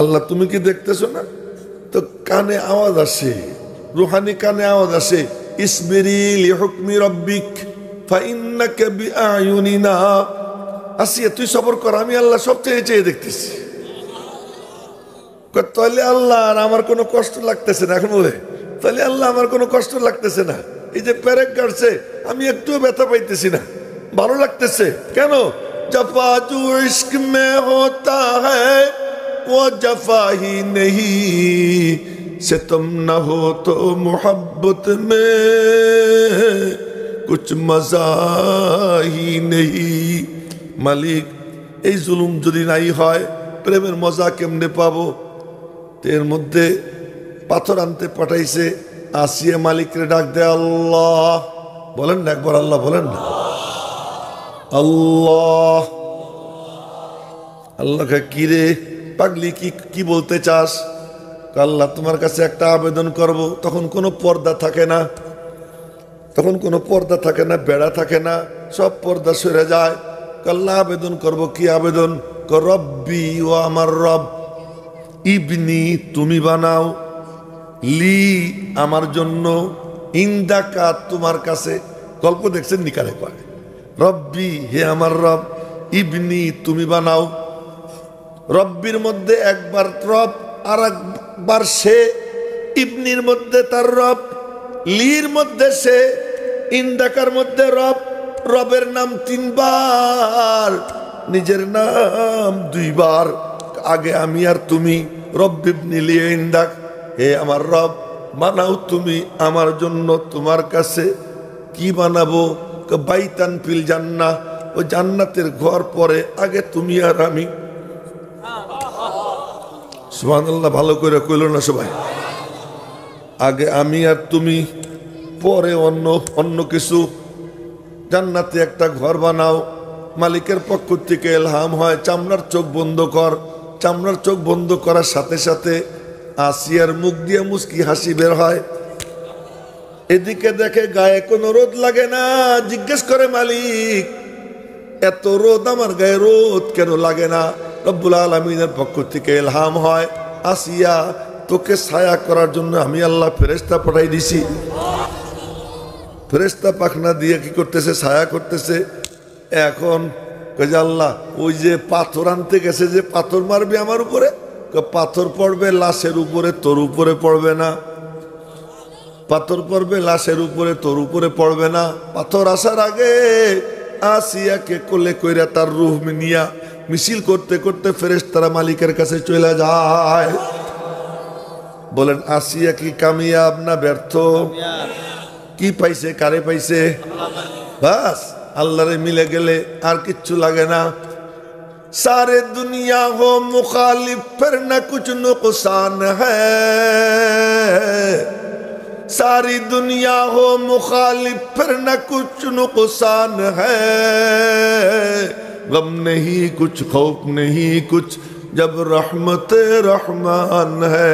আল্লাহ তুমি কি দেখতেছো না? তো কানে আওয়াজ আসে, রুহানি কানে আওয়াজ আসে, ইসবিরি লিহুকমি রাব্বিক ফাইন্নাকা বিআয়ুনিনা। আসিয়া তুই সবর কর, আমি আল্লাহ সব চেয়ে চেয়ে দেখতেছি। তাহলে আল্লাহ আর আমার কোনো কষ্ট লাগতেছে না। এখন বলে, তাহলে আল্লাহ আমার কোনো কষ্ট লাগতেছে না, এই যে প্যারেক গাড়ছে আমি একটুও ব্যথা পাইতেছি না, ভালো লাগতেছে। কেন? জফা জু ইশক মে হোতা হ্যায় वो जफा ही नहीं, सितम न हो तो मोहब्बत में कुछ मजा ही नहीं। মালিক, এই জুলুম যদি নাই হয় প্রেমের মজা কেমনে পাবো? এর মধ্যে পাথর আনতে পাঠাইছে। আসিয়া মালিকরে ডাক দেয়, আল্লাহ বলেন না একবার, আল্লাহ বলেন না, আল্লাহ। আল্লাহকে কি রে পাগলি, কি বলতে চাস? আল্লাহ তোমার কাছে একটা আবেদন করব। তখন কোনো পর্দা থাকে না, তখন কোনো পর্দা থাকে না, বেড়া থাকে না, সব পর্দা সরে যায়। আল্লাহ আবেদন করব। কি আবেদন? রব্বি, ও আমার রব, ইবনি তুমি বানাও, লি আমার জন্য, ইন্দাকা তোমার কাছে। গল্প দেখছেন নিকারে পায়, রব্বি হে আমার রব, ইবনি তুমি বানাও। রব্বির মধ্যে একবার রব, আর একবার সে, ইবনির মধ্যে তার রব, লির মধ্যে সে, ইন্দাকার মধ্যে রব। রবের নাম 3 বার, নিজের নাম 2 বার। আগে আমি আর তুমি, রব্বিবনি লি ইন্দাক, হে আমার রব বানাও তুমি আমার জন্য, তোমার কাছে কি বানাবো? বাইতান ফিল জান্নাহ, ও জান্নাতের ঘর পরে, আগে তুমি আর আমি। সুবহানাল্লাহ, ভালো করে কইল না সবাই? আগে আমি আর তুমি, পরে অন্য কিছু। জান্নাতে একটা ঘর বানাও। মালিকের পক্ষ থেকে ইলহাম হয়, চামড়ার চোখ বন্ধ কর। চামড়ার চোখ বন্ধ করার সাথে সাথে আসিয়ার মুখ দিয়ে মুস্কি হাসি বের হয়। এদিকে দেখে গায়ে কোনো রোদ লাগে না। জিজ্ঞেস করে, মালিক এত রোদ আমার গায়ে রোদ কেন লাগে না? রব্বুল আলামিনের পক্ষ থেকে ইলহাম হয়, আসিয়া তোকে ছায়া করার জন্য আমি আল্লাহ ফেরেশতা পাঠাই দিছি। ফেরেশতা পাখনা দিয়ে কি করতেছে? ছায়া করতেছে। এখন কই যে আল্লাহ, ওই যে পাথর আনতে গেছে, যে পাথর মারবে আমার উপরে, পাথর পড়বে লাশের উপরে, তোর উপরে পড়বে না। পাথর পড়বে লাশের উপরে, তোর উপরে পড়বে না। পাথর আসার আগে আসিয়াকে কোলে কইরা তার রূহ নিয়া মিছিল করতে করতে ফেরেশতারা মালিকের কাছে চলে যায়। বলেন, আসিয়া কি কামিয়াব না ব্যর্থ? কি পাইছে? কারে পাইছে? বাস আল্লাহরে মিলে গেলে আর কিচ্ছু লাগে না। सारे दुनिया हो मुखालिफ फिर न कुछ नुकसान है, सारी दुनिया हो मुखालिफ फिर न कुछ नुकसान है, गम नहीं कुछ खौफ नहीं कुछ जब रहमत रहमान है।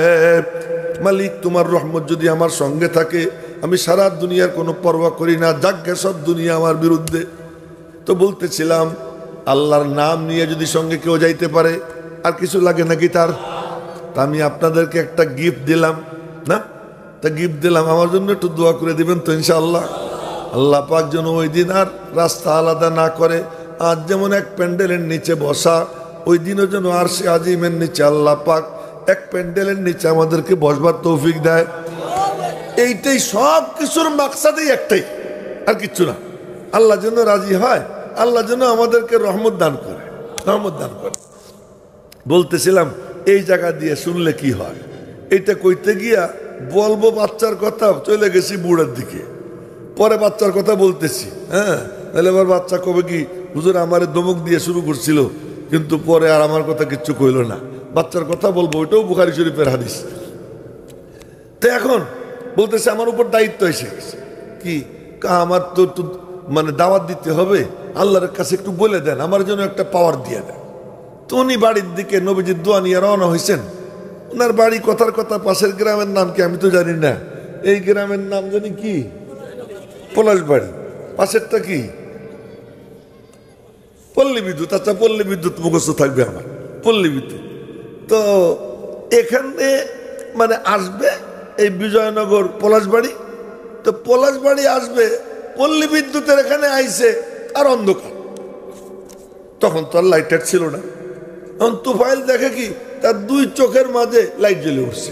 মালিক তোমার রহমত যদি আমার সঙ্গে থাকে আমি সারা দুনিয়ার কোনো পরোয়া করি না, যাজ্ঞা সব দুনিয়া আমার বিরুদ্ধে। তো বলতেছিলাম আল্লাহর নাম নিয়ে যদি সঙ্গে কেউ যাইতে পারে আর কিছু লাগে নাকি তার? তা আমি আপনাদেরকে একটা গিফট দিলাম না, তা গিফট দিলাম, আমার জন্য একটু দোয়া করে দিবেন তো ইনশাআল্লাহ। আল্লাহ পাক যেন ওই দিন আর রাস্তা আলাদা না করে। আজ যেমন এক প্যান্ডেলের নিচে বসা, ওই দিনও যেন আর সে আজিমের নিচে আল্লাহ পাক এক প্যান্ডেলের নিচে আমাদেরকে বসবার তৌফিক দেয়। এইটাই সব কিছুর মাকসাদই একটাই, আর কিচ্ছু না। আল্লাহ যেন রাজি হয়, আল্লাহ যেন আমাদেরকে রহমত দান করে, রহমত দান করে। বলতেছিলাম এই জায়গা দিয়ে শুনলে কি হয়, এটা কইতে গিয়া বলবো বাচ্চার কথা, চলে গেছি বুড়ার দিকে। পরে বাচ্চার কথা বলতেছি, হ্যাঁ, তাহলে এবার বাচ্চা কবে কি হুজুর আমারে ধমক দিয়ে শুরু করছিল, কিন্তু পরে আর আমার কথা কিচ্ছু কইল না। বাচ্চার কথা বলবো, ওইটাও বুখারী শরীফের হাদিস। তো এখন বলতেছে আমার উপর দায়িত্ব এসে গেছে। কি? আমার তো মানে দাওয়াত দিতে হবে, আল্লাহর কাছে একটু বলে দেন আমার জন্য একটা পাওয়ার দিয়ে দেন। তো উনি বাড়ির দিকে নবীজির দোয়া নিয়ে রওনা হয়েছেন। ওনার বাড়ি কথার কথা পাশের গ্রামের নাম কি আমি তো জানি না, এই গ্রামের নাম জানি কি পলাশবাড়ি, পাশেরটা কি পল্লী বিদ্যুৎ। আচ্ছা পল্লী বিদ্যুৎ মুখস্থ থাকবে আমার, পল্লী বিদ্যুৎ। তো এখানে মানে আসবে এই বিজয়নগর পলাশবাড়ি, তো পলাশবাড়ি আসবে, পল্লী বিদ্যুতের এখানে আইছে আর অন্ধকার। তখন তো আর লাইটার ছিল না। তখন তুফাইল দেখে কি তার দুই চোখের মাঝে লাইট জ্বলে উঠছে।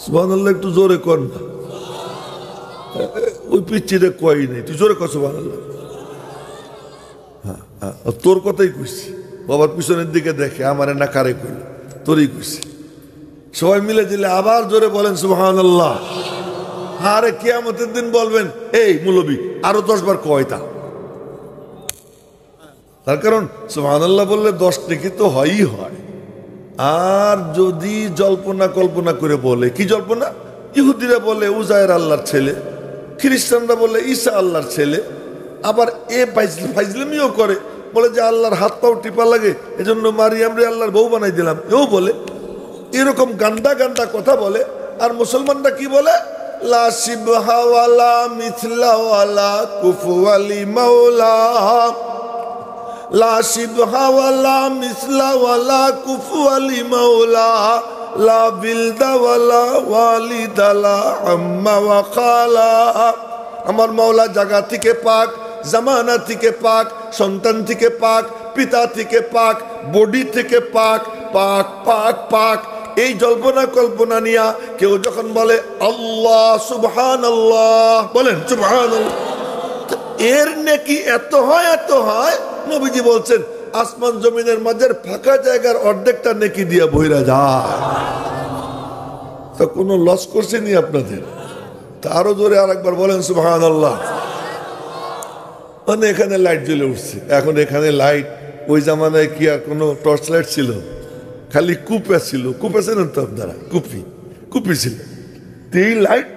সুবহানাল্লাহ, একটু জোরে কর না, ওই পিচ্ছিরে কই নেই, তুই জোরে কর সুবহানাল্লাহ। হ্যাঁ, তোর কথাই কইছি। বাবার পিছনের দিকে দেখে আমারে না কারে কইল, তোরই কইছি। সবাই মিলে দিলে আবার জোরে বলেন সুবহানাল্লাহ। আরে কিয়ামতের দিন বলবেন এই মুলবি আরো 10 বার কয়টা, তার কারণ সুবহানাল্লাহ বললে 10 নেকি তো হয়ই হয়। আর যদি জল্পনা কল্পনা করে বলে, কি জল্পনা? ইহুদিরা বলে উজায়ের আল্লাহর ছেলে, খ্রিস্টানরা বলে ঈসা আল্লাহর ছেলে, আবার এ ফাইজলামিও করে, বলে যে আল্লাহর হাত পাও টিপা লাগে, এজন্য মারিয়াম রে আল্লাহর বউ বানাই দিলাম, এও বলে। এরকম গান্ডা গান্ডা কথা বলে। আর মুসলমানরা কি বলে? লা শিবহা ওয়ালা মিথলা ওয়ালা কুফওয়ালি মাওলা, লা শিবহা ওয়ালা মিথলা ওয়ালা কুফওয়ালি মাওলা, লা বিলদা ওয়ালা ওয়ালিদালা আম্মা ওয়া খালা। আমার মাওলা জায়গা থেকে পাক, জামানা থেকে পাক, সন্তান থেকে পাক, পিতা থেকে পাক, বডি থেকে পাক, পাক পাক পাক। এই জল্পনা কল্পনা নিয়া কেউ যখন বলে আল্লাহ সুবহানাল্লাহ, বলেন সুবহানাল্লাহ, এর নাকি এত হয় এত হয়। নবীজি বলছেন আসমান জমিনের মাঝের ফাঁকা জায়গার অর্ধেকটা নেকি দিয়া বইরা যায়। তো কোনো লস করছেনি আপনাদের? তা আরো জোরে আরেকবার বলেন সুবহানাল্লাহ। মানে এখানে লাইট জ্বলে উঠছে। এখন এখানে লাইট, ওই জামানায় কি আর কোনো টর্চ লাইট ছিল? খালি কুপে ছিল। কুপে ছিলেন তো আপনারা? কুপি ছিল। এই লাইট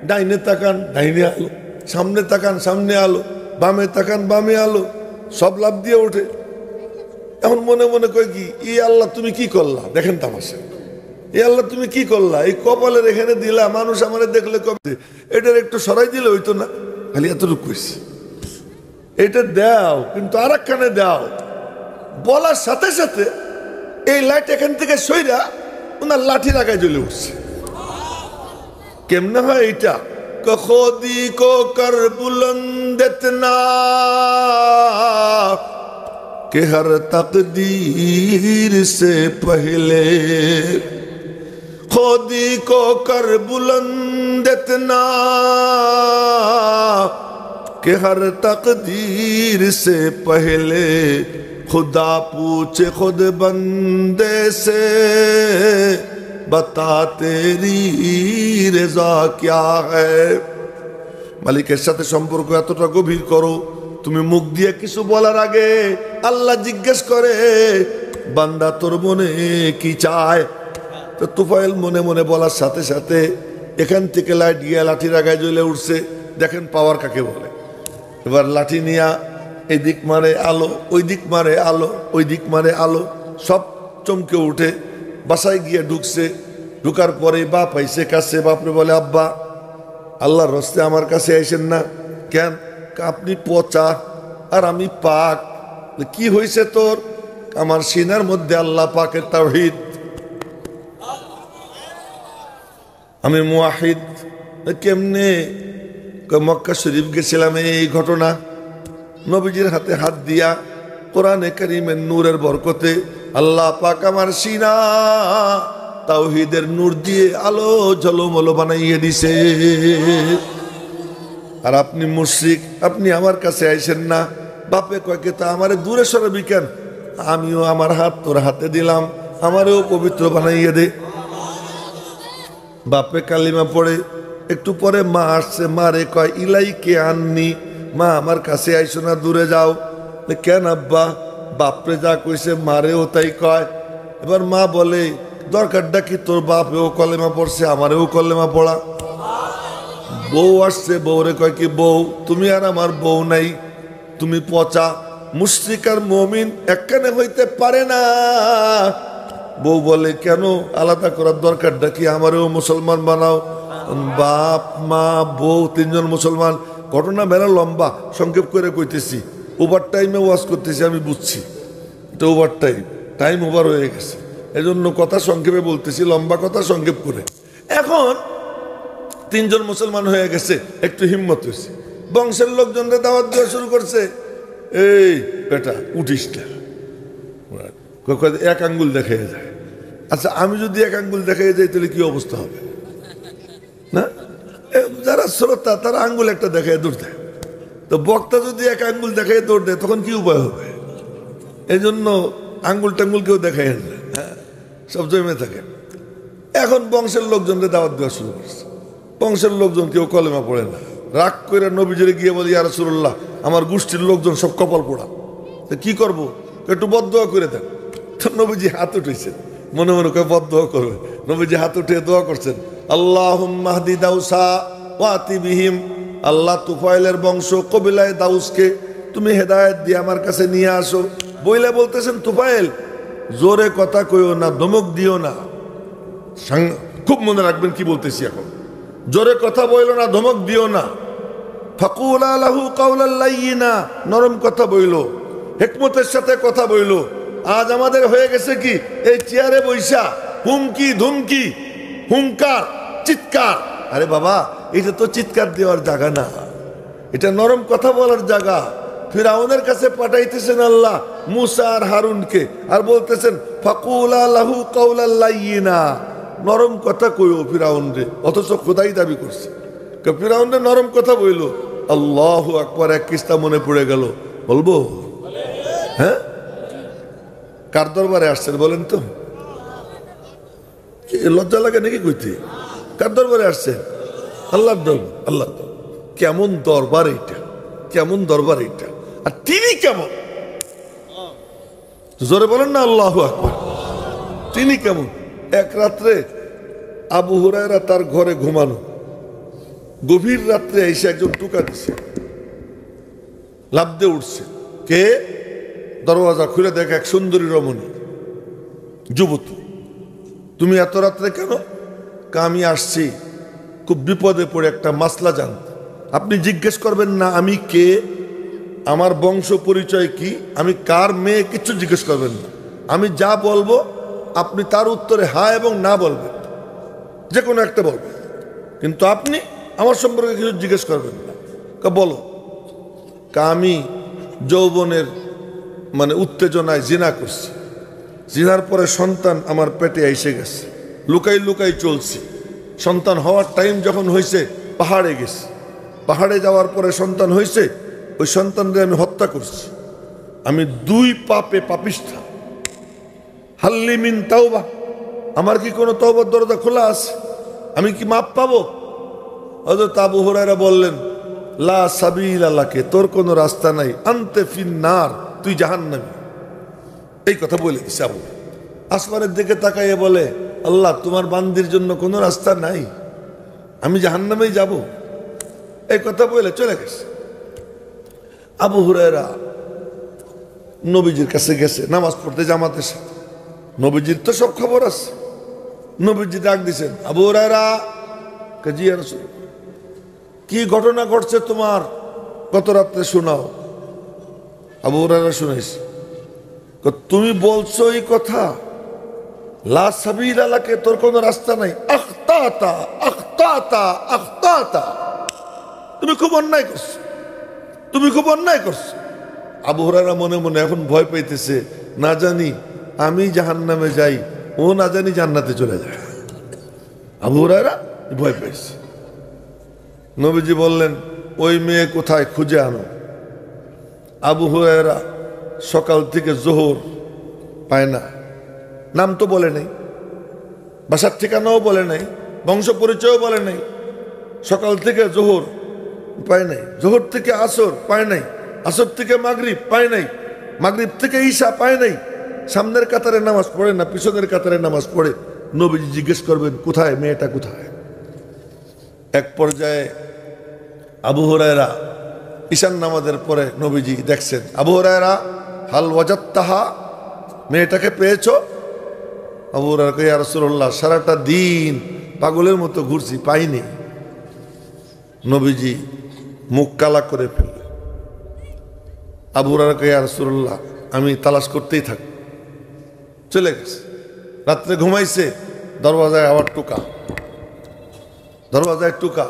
ডাইনে তাকান, ডাইনে আলো, সামনে তাকান সামনে আলো, বামে তাকান বামে আলো, সব লাভ দিয়ে ওঠে। এখন মনে মনে কয় কি, ই আল্লাহ তুমি কি করলা? দেখেন তামাশা, এ আল্লাহ তুমি কি করলা? এই কপালের এখানে দিলা, মানুষ আমারে দেখলে কবে এটার একটু সরাই দিলে হইতো না? খালি এতটুকু কইছে, এটা দাও কিন্তু আর একখানে দাও। বলার সাথে সাথে এই লাইট এখান থেকে সইরা ওনার লাঠি লাগায় জ্বলে উঠছে। কেমনে হয় এইটা? খুদি কো কর বুলন্দ ইতনা कि हर तकदीर से पहले, खुदी को कर बुलंद इतना कि हर तकदीर से पहले खुदा पूछे खुद बंदे से बता तेरी रज़ा क्या है। মালিকের সাথে সম্পর্ক এতটা গভীর করো, তুমি মুখ দিয়ে কিছু বলার আগে আল্লাহ জিজ্ঞেস করে বান্দা তোর মনে কি চায়। তো তুফাইল মনে মনে বলার সাথে সাথে এখান থেকে লাইট গিয়ে লাঠি রাগায় জ্বলে উঠছে। দেখেন পাওয়ার কাকে বলে। এবার লাঠি নিয়া এই দিক মারে আলো, ওই দিক মারে আলো, ওই দিক মারে আলো, সব চমকে উঠে বাসায় গিয়ে ঢুকছে। ঢুকার পরে বাপ আইসে কাছে, বাপরে বলে আব্বা আল্লাহর রাস্তে আমার কাছে আইসেন না কেন? আপনি পচা আর আমি পাক। কি হয়েছে তোর? আমার সিনার মধ্যে আল্লাহ পাকের তাওহীদ, আমি মুওয়াহিদ। কেমনে? মক্কা শরীফ গেছিলাম, এই ঘটনা। নবীজির হাতে হাত দিয়া কোরআনে কারীমের নূরের বরকতে আল্লাহ পাক আমার সিনা তাওহীদের নূর দিয়ে আলো ঝলমলো বানাইয়ে দিছে। আর আপনি মুশরিক, আপনি আমার কাছে আইসেন না। বাপে কয়কে তা আমারে দূরে সরাবি কেন? আমিও আমার হাত তোর হাতে দিলাম, আমারেও পবিত্র বানাইয়ে দে। বাপে কালিমা পড়ে একটু পরে মা আসছে, মারে কয় ইলাইকে আননি, মা আমার কাছে আইসো না, দূরে যাও। কেন আব্বা? বাপরে যা কইছে মারেও তাই কয়। এবার মা বলে দরকারটা কি তোর? বাপেও কলেমা পড়ছে, আমারেও কলেমা পড়া। বউ আসছে, বউরে কয় কি বউ তুমি আর আমার বউ নাই, তুমি পচা। মুশরিক আর মুমিন একখানে হইতে পারে না। বউ বলে কেন? আলাদা করার দরকারটা কি? আমারেও মুসলমান বানাও। বাপ মা বউ তিনজন মুসলমান। ঘটনা মেলা লম্বা, সংক্ষেপ করে কইতেছি। ওভার টাইমে ওয়াজ করতেছি, আমি বুঝছি এটা ওভার টাইম, টাইম ওভার হয়ে গেছে, এজন্য কথা সংক্ষেপে বলতেছি, লম্বা কথা সংক্ষেপ করে। এখন তিনজন মুসলমান হয়ে গেছে, একটু হিম্মত হয়েছে। বংশের লোকজনরা দাওয়াত দেওয়া শুরু করছে, এই বেটা উঠিস না, এক আঙ্গুল দেখাই যায়। আচ্ছা আমি যদি এক আঙ্গুল দেখাই যাই তাহলে কি অবস্থা হবে? না, যারা শ্রোতা তারা আঙ্গুল একটা দেখায় দৌড় দেয়। তো বক্তা যদি এক আঙ্গুল দেখায় দৌড় দেয় তখন কি উপায় হবে? এই জন্য আঙ্গুল টাঙ্গুল কেউ দেখায় না, সব জমে থাকে। এখন বংশের লোকজনকে দাওয়াত দেওয়া শুরু করছে। বংশের লোকজন কেউ কলেমা পড়ে না। রাগ করে নবীজিরে গিয়ে বলি ইয়া রাসূলুল্লাহ আমার গোষ্ঠীর লোকজন সব কপাল পোড়া, তো কি করবো? একটু বদদোয়া করে দেন। তো নবীজি হাত উঠেছে, মনে মনে করে বদদোয়া করবে। নবীজি হাত উঠে দোয়া করছেন, আল্লাহুম্মা হদি দাউসা ওয়াতি বিহিম, আল্লাহ তুফাইলের বংশ কবিলায় দাউসকে তুমি হেদায়েত দিয়ে আমার কাছে নিয়ে আসো। বইলে বলতেছেন তুফাইল জোরে কথা কইও না, ধমক দিও না। খুব মনে রাখবেন কি বলতেছি এখন। জোরে কথা বইল না, ধমক দিও না। ফাকুলা লাহু কাওলাল লাইয়িনা, নরম কথা বইল, হিকমতের সাথে কথা বইল। আজ আমাদের হয়ে গেছে কি এই চেয়ারে বৈশা হুমকি ধুমকি, হুঙ্কার চিৎকার। আরে বাবা এটা তো চিৎকার দেওয়ার জায়গা না, এটা নরম কথা বলার জায়গা। ফিরআউনের কাছে পাঠাইতেছেন আল্লাহ মুসা আর হারুনকে, আর বলতেছেন ফাকুলা লাহু কাওলাল লাইয়িনা, নরম কথা কইও ফিরআউন রে। অথচ খোদাই দাবি করছে, ফিরআউন রে নরম কথা বইল। আল্লাহু আকবার, এক কিস্তা মনে পড়ে গেল, বলবো? হ্যাঁ, কার দরবারে আসছেন বলেন তো? লজ্জা লাগে নাকি কইতে? কার দরবারে আসছেন? আল্লাহর দরবার। আল্লাহ কেমন দরবার এইটা, কেমন দরবার এইটা, আর তিনি কেমন? জোরে বলেন না আল্লাহু আকবার। তিনি কেমন? এক রাত্রে আবু হুরায়রা তার ঘরে ঘুমানো, গভীর রাত্রে এসে একজন টুকা দিছে, লাফ দিয়ে উঠছে। কে? দরওয়াজা খুলে দেখে এক সুন্দরী রমণী, যুবতী। তুমি এত রাত্রে কেন? আমি আসছি খুব বিপদে পড়ে একটা মাসলা জানতে। আপনি জিজ্ঞেস করবেন না আমি কে, আমার বংশ পরিচয় কি, আমি কার মেয়ে, কিচ্ছু জিজ্ঞেস করবেন না। আমি যা বলবো আপনি তার উত্তরে হ্যাঁ এবং না বলবেন, যে কোনো একটা বলবেন, কিন্তু আপনি আমার সম্পর্কে কিছু জিজ্ঞেস করবেন না। বলো। আমি যৌবনের মানে উত্তেজনায় জিনা করছি, জিনার পরে সন্তান আমার পেটে এসে গেছে, লুকাই লুকাই চলছি। সন্তান হওয়ার টাইম যখন হয়েছে পাহাড়ে গেছি, পাহাড়ে যাওয়ার পরে সন্তান হয়েছে, ওই সন্তানদের আমি হত্যা করছি। আমি 2 পাপে পাপিষ্ঠা। হাল্লি মিন তাওবা, আমার কি কোনো তওবার দরজা খোলা আছে? আমি কি মাপ পাবো? হযরত আবু হুরায়রা বললেন, লা সাবিলা লাকে, তোর কোনো রাস্তা নাই, আনতে ফিন্নার, তুই জাহান্নামী। এই কথা বলে দিছে আবু। আসমানের দিকে তাকাইয়ে বলে, আল্লাহ তোমার বান্দির জন্য কোনো রাস্তা নাই, আমি জাহান্নামেই যাব। এই কথা বলে চলে গেছে। আবু হুরায়রা নবীজির কাছে গেছে নামাজ পড়তে জামাতের সাথে। নবীজির তো সব খবর আছে। নবীজি ডাক দিছেন, আবু হুরায়রা। জি ইয়া রাসূলুল্লাহ। কি ঘটনা ঘটছে তোমার, গত রাত্রে শোনাও। আবু হুরায়রা শুনাইছে। তুমি বলছো এই কথা, লা সাবিলা লাকে, তোর কোনো রাস্তা নাই। আখতাতা আখতাতা আখতাতা, তুমি খুব অন্যায় করছো, তুমি খুব অন্যায় করছো। আবু হুরায়রা মনে মনে এখন ভয় পাইতেছে, না জানি আমি জাহান্নামে যাই, ও না জানি জান্নাতে চলে যায়। আবু হুরায়রা ভয় পাইছে। নবীজি বললেন, ওই মেয়ে কোথায়, খুঁজে আনো। আবু হুরায়রা সকাল থেকে জোহর পায় না, নাম তো বলে নাই, বাসার ঠিকানাও বলে নাই, বংশ পরিচয়ও বলে নাই। সকাল থেকে জোহর পায় নাই, জোহর থেকে আসর পায় নাই, আসর থেকে মাগরিব পায় নাই, মাগরিব থেকে ঈশা পায় নাই। সামনের কাতারে নামাজ পড়ে না, পিছনের কাতারে নামাজ পড়ে। নবীজি জিজ্ঞেস করবেন, কোথায় মেয়েটা, কোথায়? এক পর্যায়ে আবু হুরায়রা ঈশান নামাজের পরে নবীজি দেখছেন, আবু হুরায়রা হাল ওয়াজাত্তাহা, মেয়েটাকে পেয়েছো? আবু হুরায়রা কয়, ইয়া রাসূলুল্লাহ, সারাটা দিন পাগলের মতো ঘুরছি, পাইনি। নবীজি মুখ কালা করে ফেললেন। আবু হুরায়রা কয়, ইয়া রাসূলুল্লাহ, আমি তালাশ করতেই থাকি। চলে গেছে। রাত্রে ঘুমাইছে, দরওয়াজায় আবার টোকা, দরওয়াজায় টোকা।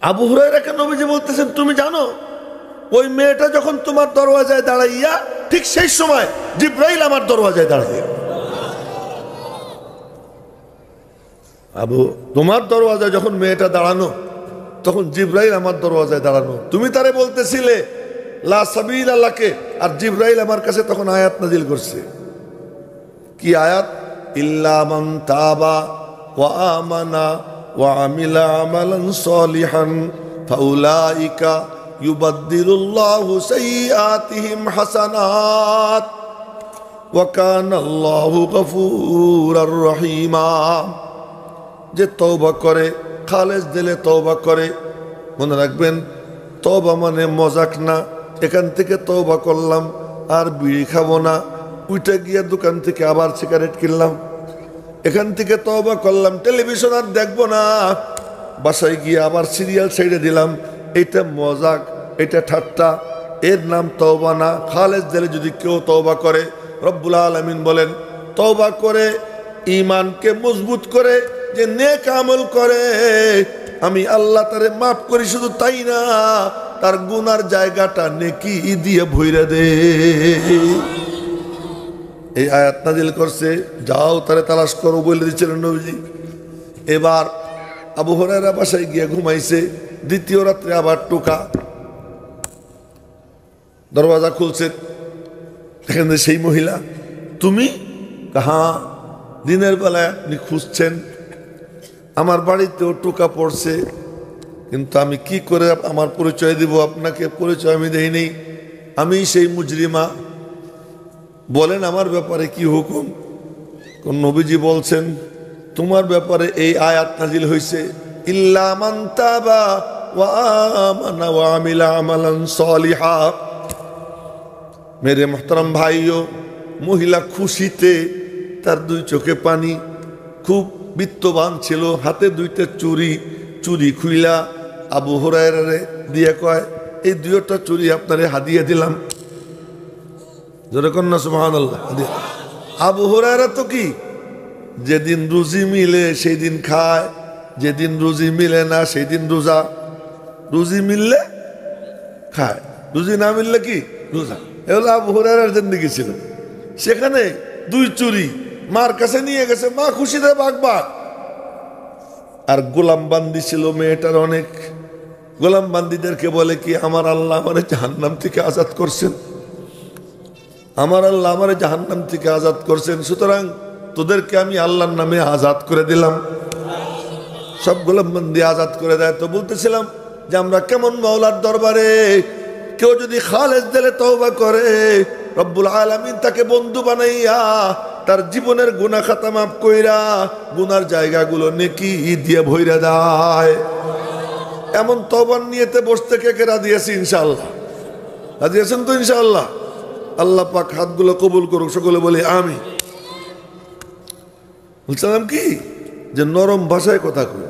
আবু হুরায়রাকে নবীজি বলতেছেন, তুমি জানো ওই মেয়েটা যখন তোমার দরওয়াজায় দাঁড়াইয়া, ঠিক সেই সময় জিবরাইল আমার দরওয়াজায় দাঁড়াইয়া। আবু, তোমার দরওয়াজায় যখন মেয়েটা দাঁড়ানো, তখন জিবরাইল আমার দরওয়াজায় দাঁড়ানো। তুমি তারে বলতেছিলে লা সাবিলা লাকে, আর জিবরাইল আমার কাছে তখন আয়াত নাজিল করছে। কি আয়াত? ইল্লা মান তাবা ওয়া আমানা ওয়া আমিলা আমালান সলিহান ফাউলাইকা ইউবাদদিলুল্লাহু সাইয়্যাতিহিম হাসানাত ওয়া কানাল্লাহু গফুরার রহিমা। যে তওবা করে, খালেস দিলে তওবা করে, মনে রাখবেন তওবা মানে মজাক না। এখান থেকে তওবা করলাম, আর বিড়ি খাবো না, উঠে গিয়ে দোকান থেকে আবার সিগারেট কিনলাম। এখান থেকে তওবা করলাম, টেলিভিশন আর দেখবো না, বাসায় গিয়ে আবার সিরিয়াল ছেড়ে দিলাম। এটা মজাক, এটা ঠাট্টা, এর নাম তওবা না। খালেস দিলে যদি কেউ তওবা করে, রব্বুল আলামিন বলেন তওবা করে ঈমানকে মজবুত করে, যে নেক আমল করে, আমি আল্লাহ তারে মাফ করি। শুধু তাই না, তার গুনার জায়গাটা নেকি দিয়ে ভইরা দে। এই আয়াত নাজিল করছে, যাও তারে তালাশ করো বলে দিচ্ছিলেন নবীজি। এবার আবু হুরায়রা বাসায় গিয়ে ঘুমাইছে। দ্বিতীয় রাত্রে আবার টোকা, দরওয়াজা খুলছে, দেখেন সেই মহিলা। তুমি? হ্যাঁ, দিনের বেলায় আপনি খুঁজছেন, আমার বাড়িতেও টোকা পড়ছে, কিন্তু আমি কি করে আমার পরিচয় দিব আপনাকে? পরিচয় আমি দেইনি, আমি সেই মুজরিমা। বলেন আমার ব্যাপারে কি হুকুম? কোন নবীজি বলছেন তোমার ব্যাপারে এই আয়াত নাজিল হয়েছে, ইল্লা মান তাবা ওয়া আমানা ওয়া আমিলা আমালান সালিহা। মেরে মোহতারাম ভাইও, মহিলা খুশিতে তার দুই চোখে পানি, খুব বিত্তবান ছিল, হাতে দুইটা চুরি খুইলা আবু হুরায়রারে দিয়ে কয়, এই দুইটা চুরি আপনারে হাদিয়া দিলাম। যেরকম না সুবহানাল্লাহ। আবু হুরায়রা তো কি, যেদিন রুজি মিলে সেই দিন খায়, যেদিন রুজি মিলে না সেই দিন রোজা। রুজি মিললে খায়, রুজি না মিললে কি রোজা। এগুলো আবু হুরায়রার জিন্দেগি ছিল। সেখানে দুই চুরি মার কাছে নিয়ে গেছে, মা খুশিতে বাগবাগ। আর গোলাম বান্দি ছিল মেয়েটার অনেক। গোলাম বান্দিদেরকে বলে কি, আমার আল্লাহ আমারে জাহান্নাম থেকে আজাদ করছেন, আমার আল্লাহ আমারে জাহান্নাম থেকে আজাদ করছেন, সুতরাং তোদেরকে আমি আল্লাহর নামে আজাদ করে দিলাম। সব গোলাম বান্দি আজাদ করে দেয়। তো বলতেছিলাম যে আমরা কেমন মাওলার দরবারে, কেউ যদি খালেস দিলে তওবা করে, রব্বুল আলামিন তাকে বন্ধু বানাইয়া তার জীবনের গুনাহ খাতা মাফ কইরা গুনার জায়গাগুলো নেকি দিয়ে ভইরা দেয়। এমন তওবার নিয়তে বসতে কে কে রাজি আছি? ইনশাআল্লাহ রাজি আছেন তো? ইনশাআল্লাহ। আল্লাহ পাক হাতগুলো কবুল করুক, সকলে বলি আমি। বলছিলাম কি, যে নরম ভাষায় কথা কই।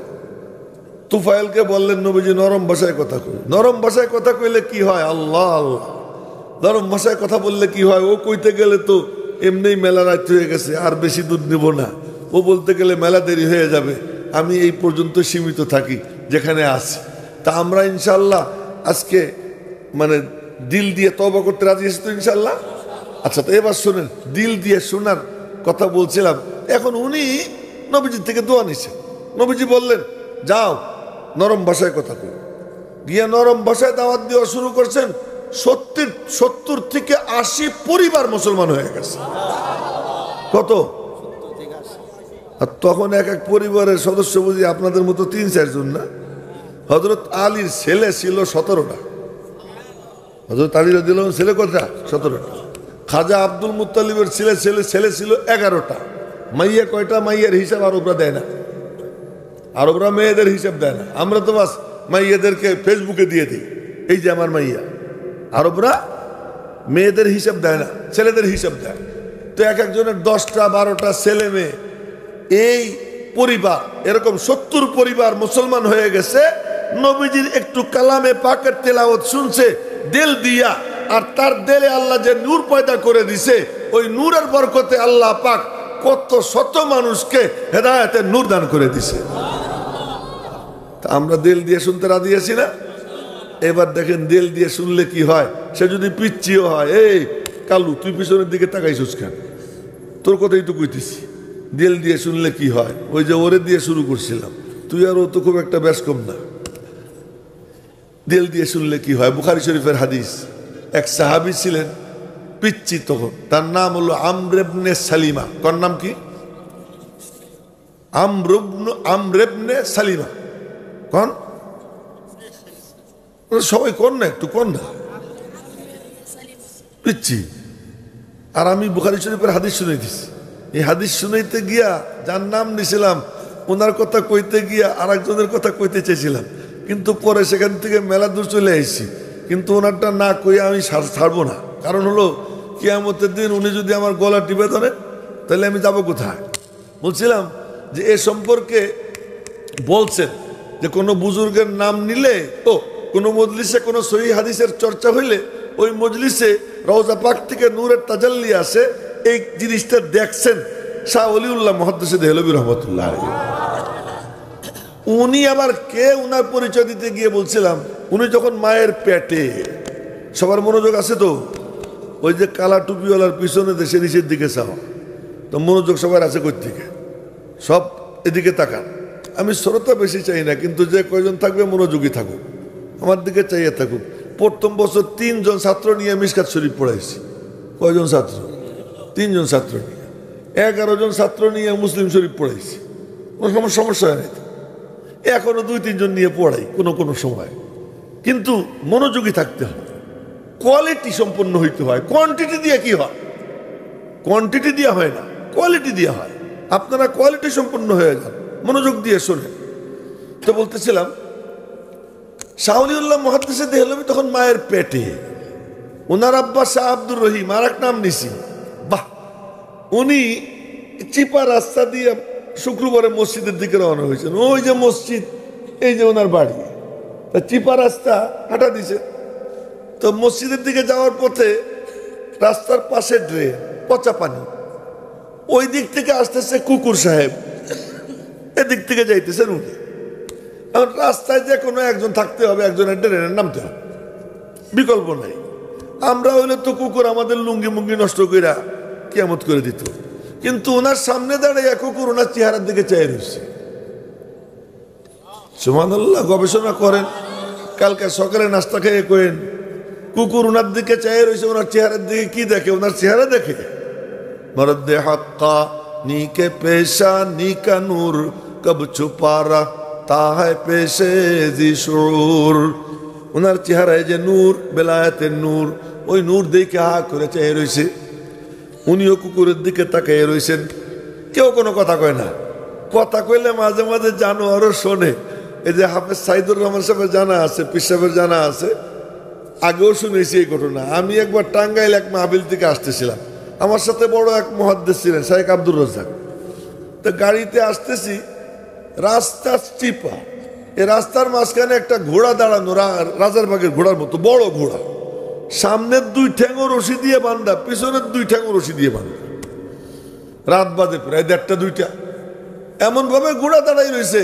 তুফাইলকে বললেন নবীজি নরম ভাষায় কথা কই। নরম ভাষায় কথা কইলে কি হয়? আল্লাহ আল্লাহ। নরম ভাষায় কথা বললে কি হয়? ও কইতে গেলে তো এমনিই মেলা রাত হয়ে গেছে, আর বেশি দূর নিব না। ও বলতে গেলে মেলা দেরি হয়ে যাবে, আমি এই পর্যন্ত সীমিত থাকি যেখানে আছি। তা আমরা ইনশাল্লাহ আজকে মানে দিল দিয়ে তওবা করতে রাজি আছি তো ইনশাল্লাহ? আচ্ছা, তো এবার শুনেন, দিল দিয়ে শোনার কথা বলছিলাম। এখন উনি নবীজির থেকে দোয়া নিছেন। নবীজি বললেন যাও নরম ভাষায় কথা কই। গিয়ে নরম ভাষায় দাওয়াত দেওয়া শুরু করছেন। 70 থেকে 80 পরিবার মুসলমান হয়ে গেছে। কত? আর তখন এক এক পরিবারের সদস্য বুঝি আপনাদের মতো 3-4 জন না। হযরত আলীর ছেলে ছিল 17টা। হযরত আলী রাদিয়াল্লাহু আনহু ছেলে কয়টা? 17টা। খাজা আব্দুল মুত্তালিবের ছেলে ছিল 11টা। মাইয়া কয়টা? মাইয়ার হিসাব আরবরা দেয় না। আরবরা মেয়েদের হিসাব দেয় না। আমরা তো বাস মাইয়াদেরকে ফেসবুকে দিয়ে দিই, এই যে আমার মাইয়া। আরবরা মেয়েদের হিসাব দেয় না, ছেলেদের হিসাব দেয়। তো এক একজনের 10টা 12টা ছেলে মেয়ে। এই পরিবার, এরকম 70 পরিবার মুসলমান হয়ে গেছে। নবীজির একটু কালামে পাকের তেলাওয়াত শুনছে দিল দিয়া, আর তার দিলে আল্লাহ যে নূর পয়দা করে দিছে, ওই নূরের বরকতে আল্লাহ পাক কত শত মানুষকে হেদায়েতের নূর দান করে দিছে। তা আমরা দিল দিয়ে শুনতে রাজি আছি না? এবার দেখেন দিল দিয়ে শুনলে কি হয়। সে যদি পিচ্ছিও হয়, এই কালু তুই পিছনের দিকে তাকাইছিস কেন? তোর কথাই তো কইতেছি। দিল দিয়ে শুনলে কি হয়? ওই যে ওরে দিয়ে শুরু করছিলাম, তুই আর ও তো খুব একটা বেশ কম না। দিল দিয়ে শুনলে কি হয়? বুখারী শরীফের হাদিস। এক সাহাবী ছিলেন পিচ্ছি তখন, তার নাম হলো আমর ইবনে সালিমা। কোন নাম কি? আমর ইবনে সালিমা। কোন? সবাই কোন না, একটু কোন না, পিচ্ছি। আর আমি বুখারী শরীফের হাদিস শুনে দিছি। এই হাদিস শুনাইতে গিয়া যার নাম নিছিলাম, ওনার কথা কইতে গিয়া আর একজনের কথা কইতে চেয়েছিলাম, কিন্তু পরে সেখান থেকে মেলা দূর চলে আসছি। কিন্তু ওনারটা না কইয়া আমি ছাড়বো না। কারণ হলো কিয়ামতের দিন উনি যদি আমার গলা টিপে ধরেন, তাহলে আমি যাব কোথায়? বলছিলাম যে এ সম্পর্কে বলছেন যে কোনো বুজুর্গের নাম নিলে, ও কোনো মজলিসে কোনো সহিহ হাদিসের চর্চা হইলে ওই মজলিসে রওজা পাক থেকে নূরের তাজাল্লি আসে। এই জিনিসটা দেখছেন শাহ ওলিউল্লাহ মুহাদ্দিস দেহলভী রহমাতুল্লাহ আলাইহি। উনি আবার কে? উনার পরিচয় দিতে গিয়ে বলছিলাম, উনি যখন মায়ের পেটে, সবার মনোযোগ আছে তো? ওই যে কালা টুপিওয়ালার পিছনে দেশে নিচের দিকে চাও, তো মনোযোগ সবার আছে কই থেকে? সব এদিকে তাকান। আমি শ্রোতা বেশি চাই না, কিন্তু যে কয়জন থাকবে মনোযোগী থাকুক, আমার দিকে চাইয়ে থাকুক। প্রথম বছর 3 জন ছাত্র নিয়ে মিশকাত শরীফ পড়াইছি। কয়জন ছাত্র? 3 জন ছাত্র নিয়ে। 11 জন ছাত্র নিয়ে মুসলিম শরীফ পড়াইছি। কোনো সমস্যা হয় না। এখনো 2-3 জন নিয়ে পড়াই কোনো সময়। কিন্তু মনোযোগী থাকতে হয়, কোয়ালিটি সম্পন্ন হইতে হয়। কোয়ান্টিটি দিয়ে কি হয়? কোয়ান্টিটি দিয়ে হয় না, কোয়ালিটি দিয়ে হয়। আপনারা কোয়ালিটি সম্পন্ন হয়ে যান, মনোযোগ দিয়ে শোনেন। তো বলতেছিলাম শাহলিউল্লাহ মুহাদ্দিসে দেহলভী তখন মায়ের পেটে, ওনার আব্বা শাহ আব্দুর রহিম, আর এক নাম নিছি। বাহ, উনি চিপা রাস্তা দিয়ে শুক্রবারে মসজিদের দিকে রওনা হয়েছেন। ওই যে মসজিদ, এই যে ওনার বাড়ি, তা চিপা রাস্তা হাঁটা দিছে। তো মসজিদের দিকে যাওয়ার পথে রাস্তার পাশে ড্রেন, পচা পানি, ওই দিক থেকে আসতেছে কুকুর সাহেব, এদিক থেকে যাইতেছেন উনি। এখন রাস্তায় যে কোনো একজন থাকতে হবে, একজনের ড্রেনে নামতে হবে, বিকল্প নাই। আমরা হইলে তো কুকুর আমাদের লুঙ্গি মুঙ্গি নষ্ট কইরা কিয়ামত করে দিত, কিন্তু ওনার সামনে দাঁড়িয়ে কুকুর ওনার চেহারার দিকে চেয়ে রয়েছে। সুবহানাল্লাহ, গবেষণা করেন, কালকে সকালে নাস্তা খেয়ে কইেন কুকুর ওনার দিকে চেয়ে রয়েছে, ওনার চেহারার দিকে কি দেখে? ওনার চেহারা দেখে। মরদে হাক্কা নীকে পেশা নীকা নূর কব ছুপারা তাহায় পেশে জিশুর। ওনার চেহারায় যে নূর, বেলায়েতের নূর, ওই নূর দেখে হা করে চেয়ে রয়েছে। উনিও কুকুরের দিকে তাকিয়ে রয়েছেন। কেউ কোনো কথা কয় না। কথা কইলে মাঝে মাঝে জানোয়ারও শোনে। এই যে হাফেজ সাইদুর রহমান সাহেবের জানা আছে, পীর সাহেবের জানা আছে, আগেও শুনেছি এই ঘটনা। আমি একবার টাঙ্গাইল এক মাহফিল থেকে আসতেছিলাম, আমার সাথে বড় এক মুহাদ্দিস ছিলেন শাইখ আব্দুর রাজ্জাক। তো গাড়িতে আসতেছি, রাস্তা চিপা, এই রাস্তার মাঝখানে একটা ঘোড়া দাঁড়ানো, রাজারবাগের ঘোড়ার মতো বড় ঘোড়া, সামনের দুই ঠ্যাঙও রশি দিয়ে বান্ধা, পিছনের দুই ঠ্যাঙও রশি দিয়ে বান্ধা। রাত বাজে প্রায় 1:30 2টা, এমন ভাবে ঘোড়া দাঁড়াই রয়েছে,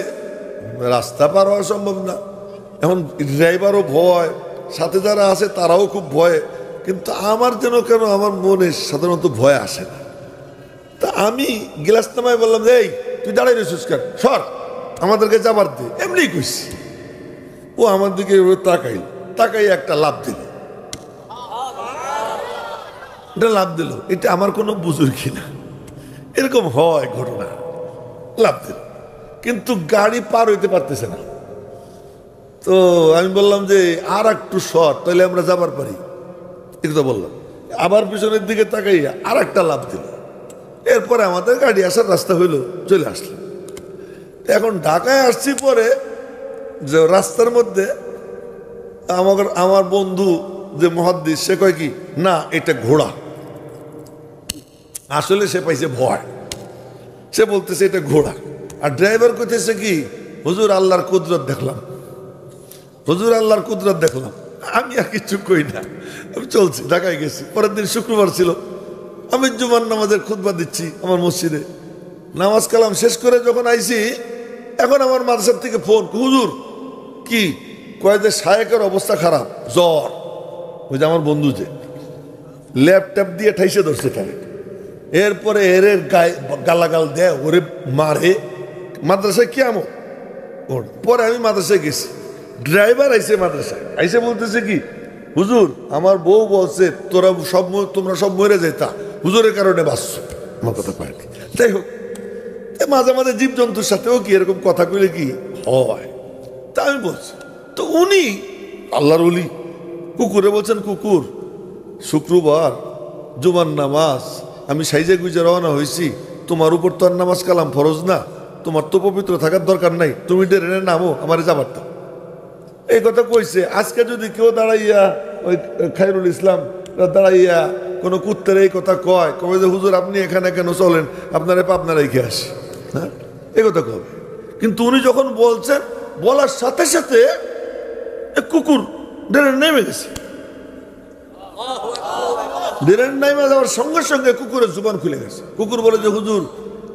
রাস্তা পার হওয়া সম্ভব না। এখন ড্রাইভারও ভয়, সাথে যারা আছে তারাও খুব ভয়, কিন্তু আমার যেন কেন আমার মনে সাধারণত ভয় আসে না। তা আমি গ্লাস নামায় বললাম যে, এই তুই দাঁড়াই রয়েছিস কেন, সর, আমাদেরকে যাবার দে, এমনি কইছি। ও আমার দিকে তাকাই একটা লাভ দিল, এটা লাভ দিল, এটা আমার কোনো বুজুর্গি না, এরকম হয় ঘটনা। লাভ দিল, কিন্তু গাড়ি পার হইতে পারতেছে না। তো আমি বললাম যে আর একটু সর, তাহলে আমরা যাবার পারি, এটা বললাম। আবার পিছনের দিকে তাকাইয়া আর একটা লাভ দিল। এরপরে আমাদের গাড়ি আসার রাস্তা হইলো, চলে আসলাম। এখন ঢাকায় আসছি পরে, যে রাস্তার মধ্যে আমার বন্ধু যে মুহাদ্দিস, সে কয় কি না এটা ঘোড়া। আসলে সে পাইছে ভয়, সে বলতেছে এটা ঘোড়া। আর ড্রাইভার কইতেছে কি, হুজুর আল্লাহর কুদরত দেখলাম, হুজুর আল্লাহর কুদরত দেখলাম। আমি আর কিছু কই না, আমি চলছি। ঢাকায় গেছি, পরের দিন শুক্রবার ছিল, আমি জুমার নামাজের খুতবা দিচ্ছি আমার মসজিদে। নামাজ কালাম শেষ করে যখন আইছি, এখন আমার মাদ্রাসার থেকে ফোন, হুজুর কি কয় যে শায়েকের অবস্থা খারাপ, জ্বর। ওই যে আমার বন্ধু যে ল্যাপটপ দিয়ে ঠাইসে ধরছে তাকে, এরপরে এর গায়ে গালাগাল দেয়, ওরে মারে। মাদ্রাসায় কেমন ওর। পরে আমি মাদ্রাসায় গেছি, ড্রাইভার আইসে মাদ্রাসায়, আইসে বলতেছে কি, হুজুর আমার বউ বলছে তোমরা সব মরে যাইতা, হুজুরের কারণে বাঁচছো। আমার কথা কয় কি, যাই হোক, মাঝে মাঝে জীবজন্তুর সাথেও কি এরকম কথা কইলে কি হয়, তা আমি বলছি। তো উনি আল্লাহর ওলি, কুকুরে বলছেন, কুকুর শুক্রবার জুমার নামাজ, আমি সাইজে গুজে রওনা হয়েছি, তোমার উপর তো আর নামাজ কালাম ফরজ না, তোমার তো পবিত্র থাকার দরকার নাই, তুমি ডেরে নামো, আমার যাবার তো। এই কথা কইছে। আজকে যদি কেউ দাঁড়াইয়া, ওই খায়রুল ইসলাম দাঁড়াইয়া কোনো কুত্তের এই কথা কয়, কবে যে হুজুর আপনি এখানে কেন চলেন, আপনারা পাবনার রেখে আসি, হ্যাঁ এই কথা কবে। কিন্তু উনি যখন বলছেন, বলার সাথে সাথে কুকুর ডেরে নেমে গেছে। ডেরে নেমে যাওয়ার সঙ্গে সঙ্গে কুকুরের জুবান খুলে গেছে। কুকুর বলে যে হুজুর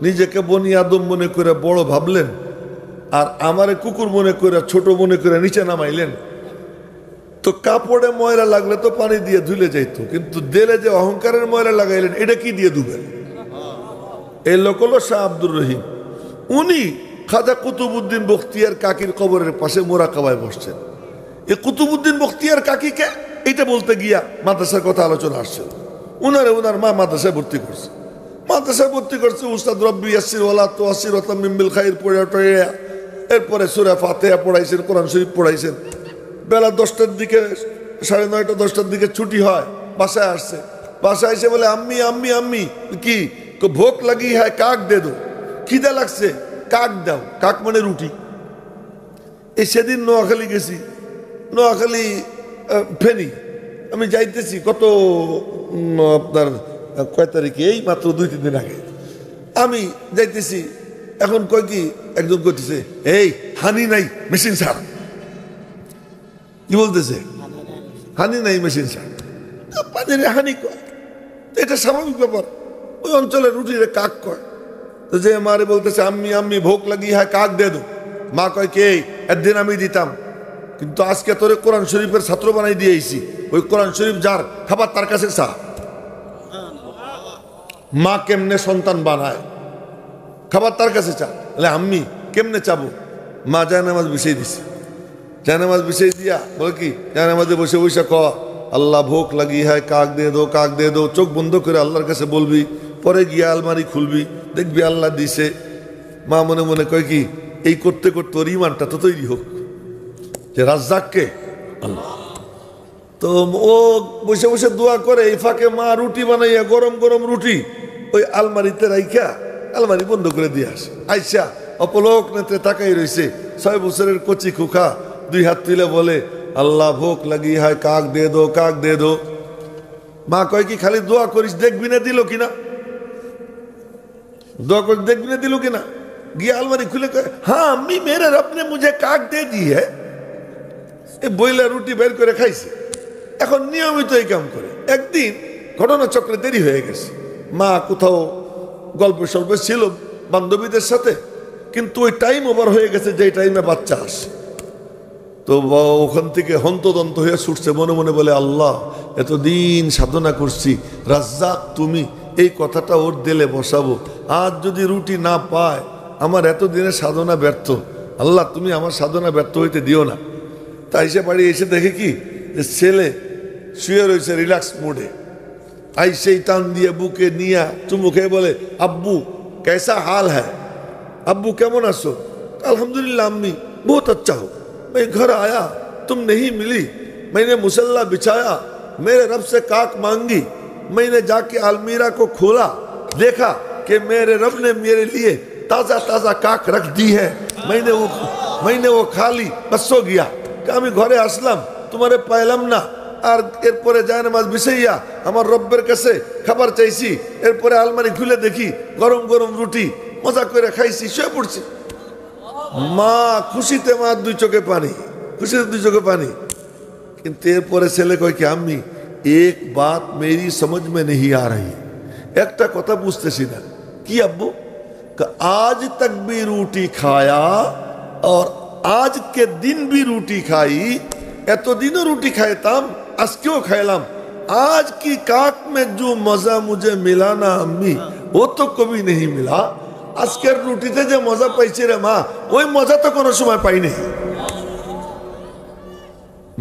নিজেকে বনি আদম মনে করে বড় ভাবলেন, আর আমারে কুকুর মনে করে ছোট মনে করে নিচে নামাইলেন। তো কাপড়ে ময়লা লাগলে তো পানি দিয়ে ধুলে যাইতো, কিন্তু দেলে যে অহংকারের ময়লা লাগাইলেন, এটা কি দিয়ে ধুবেন? এই লোক হলো শাহ আব্দুর রহিম। উনি খাজা কুতুবউদ্দিন বখতিয়ার কাকির কবরের পাশে মোরাকাবায় বসছেন। এই কুতুবউদ্দিন বখতিয়ার কাকিকে এটা বলতে গিয়া মাদ্রাসার কথা আলোচনা আসছে। ওনার মা মাদ্রাসায় ভর্তি করছে। উস্তাদ রব্বি ইয়াসির ওয়ালা তুয়াসির ওয়া তামিম বিল খাইর পড়া, এরপরে সূরা ফাতিহা পড়াইছেন, কোরআন শরীফ পড়াইছেন। বেলা 10টার দিকে, 9:30 10টার দিকে ছুটি হয়, বাসায় আসছে। বাসায় এসে বলে আম্মি আম্মি আম্মি কি ভোক লাগি হ্যাঁ, কাক দে দো। খিদে লাগছে, কাক দাও। কাক মানে রুটি। এই সেদিন নোয়াখালী গেছি, নোয়াখালী ফেনী আমি যাইতেছি কত আপনার কয় তারিখে, এই মাত্র 2-3 দিন আগে আমি যাইতেছি। এখন কয় কি একজন কইতেছে, এই হানি নাই মেশিন ছাড়। কি বলতেছে? হানি নাই মেশিন ছাড়। পানিরে হানি কয়, এটা স্বাভাবিক ব্যাপার। ওই অঞ্চলের রুটিরে কাক কয়। তো যে মারে বলতেছে আম্মি আম্মি ভোগ লাগি হ্যাঁ কাক দে দো। মা কয় কে? একদিন আমি দিতাম, কিন্তু আজকে তোরে কোরআন শরীফের ছাত্র বানাই দিয়েছি। ওই কোরআন শরীফ যার খাবার তার কাছে চা। মা কেমনে সন্তান বানায়, খাবার তার কাছে চা। আম্মি কেমনে চাবো? মা জায়নামাজ বিছিয়ে দিছে। জায়নামাজ বিছিয়ে দিয়া বলে কি, জায়নামাজে বসে বসে ক আল্লাহ ভোগ লাগি হ্যাঁ কাক দে দো, কাক দে দো। চোখ বন্ধ করে আল্লাহর কাছে বলবি, পরে গিয়া আলমারি খুলবি, দেখবি আল্লাহ দিছে। মা মনে মনে কয় কি, এই করতে করতে ওর ইমানটা তো তৈরি হোক যে রাজ্জাককে আল্লাহ। তো ও বসে বসে দোয়া করে, এই ফাঁকে মা রুটি বানাইয়া গরম গরম রুটি ওই আলমারিতে রাইখা আলমারি বন্ধ করে দিয়ে আসে। আইসা অপলক নেত্রে তাকাই রয়েছে 6 বছরের কচি খুখা, 2 হাত তুলে বলে আল্লাহ ভোগ লাগি হয় কাক দে দো, কাক দে দো। মা কয় কি খালি দোয়া করিস, দেখবি না দিল কিনা, দোয়া করিস দেখবি না দিল কিনা। গিয়ে আলমারি খুলে কয় হ্যাঁ আম্মি মেরে রব ने मुझे কাক দে দি है। এই বইলা রুটি বের করে খাইছে। এখন নিয়মিত এই কাম করে। একদিন ঘটনাচক্রে দেরি হয়ে গেছে, মা কোথাও গল্প সল্প ছিল বান্ধবীদের সাথে, কিন্তু ওই টাইম ওভার হয়ে গেছে যে টাইমে বাচ্চা আসে। তো ওখান থেকে হন্তদন্ত হয়ে ছুটছে, মনে মনে বলে আল্লাহ এতদিন সাধনা করছি, রাজ্জাক তুমি, এই কথাটা ওর দিলে বসাবো। আজ যদি রুটি না পায় আমার এতদিনের সাধনা ব্যর্থ। আল্লাহ তুমি আমার সাধনা ব্যর্থ হইতে দিও না। তাই সে বাড়ি এসে দেখে কি যে ছেলে শুয়ে রয়েছে রিল্যাক্স মোডে। আই সেই টান দিয়ে বুকে নিয়া চুমু খেয়ে বলে আব্বু कैसा हाल है, अब्बू কেমন আছো? अल्हम्दुलिल्लाह अम्मी बहुत अच्छा हो। मैं घर आया तुम नहीं मिली, मैंने मुसल्ला बिछाया, मेरे रब से काक मांगी, मैंने जाके अलमीरा को खोला, देखा कि मेरे रब ने मेरे लिए ताज़ा ताज़ा काक रख दी है। मैंने वो खा ली, बस सो गया। আমি ঘরে আসলাম, তোমারে পাইলাম না। আর এরপরে জায়নামাজ বিছাইয়া আমার রব্বের কাছে খাবার চাইছি। এরপরে আলমারি খুলে দেখি গরম গরম রুটি, মজা করে খাইছি, শুয়ে পড়ছি। মা খুশিতে, মা 2 চোখে পানি, খুশিতে 2 চোখে পানি। কিন্তু এরপরে ছেলে কয় কি আম্মি এক বাত মেরি সমঝ में नहीं आ रही, একটা কথা বুঝতেছি না। কি আব্বু? आज तक भी रोटी खाया और आज के दिन भी रोटी खाई, एतदिनों रोटी खाएताम, आज क्यों खाएलाम? आज की काक में जो मजा मुझे मिला ना अम्मी, वो तो कभी नहीं मिला। আজকের রুটিতে যে মজা পাইছি রে মা, ওই মজা তো কোনো সময় পাই নাই।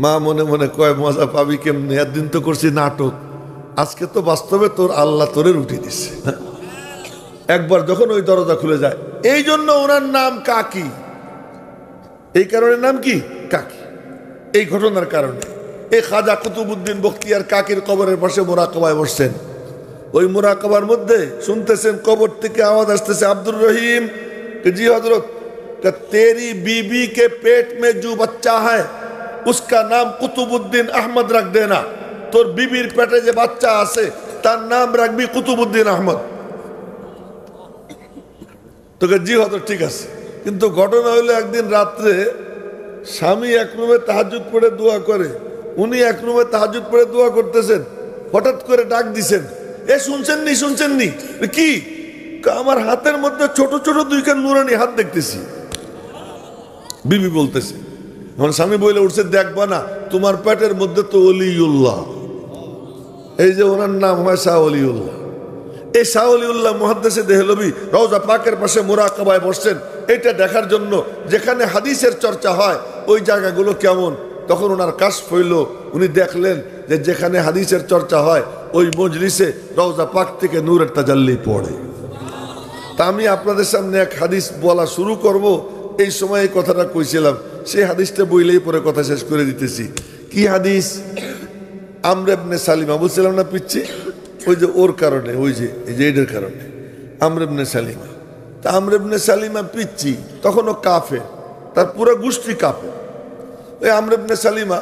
মা মনে মনে কয় মজা পাবি কেমনে, একদিন তো করছি নাটক, আজকে তো বাস্তবে তোর আল্লাহ তোরে রুটি দিচ্ছে। একবার যখন ওই দরজা খুলে যায়, এই জন্য ওনার নাম কাকি। এই কারণে নাম কি কাকি, এই ঘটনার কারণে। এই খাজা কুতুবউদ্দিন বখতিয়ার কাকির কবরের পাশে মোরাকাবায় বসছেন। ওই মোরাকাবার মধ্যে শুনতেছেন কবর থেকে আওয়াজ আসতেছে, আব্দুর রহিম জি হযরত, तेरी बीबी के पेट में जो बच्चा है उसका नाम कुतुबुद्दीन अहमद रख देना। তোর বিবির পেটে যে বাচ্চা আছে তার নাম রাখবি কুতুবুদ্দীন আহমদ। তোকে জি হযরত ঠিক আছে। কিন্তু ঘটনা হলো একদিন রাত্রে স্বামী এক রুমে তাহাজ্জুদ পড়ে দোয়া করে, উনি এক রুমে তাহাজ্জুদ পড়ে দোয়া করতেছেন। হঠাৎ করে ডাক দিছেন, এ শুনছেননি শুনছেননি? কি? আমার হাতের মধ্যে ছোট ছোট 2 নুরানি হাত দেখতেছি। বিবি বলতেছে, আমার স্বামী বলে উঠছে, দেখবা না তোমার পেটের মধ্যে তো ওলিউল্লাহ, এই যে ওনার নাম হয় শাহ ওলিউল্লাহ। এই শাহ ওলিউল্লাহ মুহাদ্দিসে দেহলভী রওজা পাকের পাশে মোরাকাবায় বসছেন এটা দেখার জন্য, যেখানে হাদিসের চর্চা হয় ওই জায়গাগুলো কেমন। তখন ওনার কাশফ হইল, উনি দেখলেন যে যেখানে হাদিসের চর্চা হয় ওই মজলিসে রওজা পাক থেকে নূরের তাজাল্লি পড়ে। তা আমি আপনাদের সামনে এক হাদিস বলা শুরু করব, এই সময় এই কথাটা কইছিলাম, সেই হাদিসটা বইলেই পরে কথা শেষ করে দিতেছি। কি হাদিস? আমর ইবনে সালিমা, বলছিলাম না পিচ্ছি, ওই যে ওর কারণে, ওই যে এই যে এটার কারণে আমর ইবনে সালিমা। তা আমর ইবনে সালিমা পিচ্ছি, তখনও কাফের, তার পুরো গোষ্ঠী কাঁপে। ওই আমর ইবনে সালিমা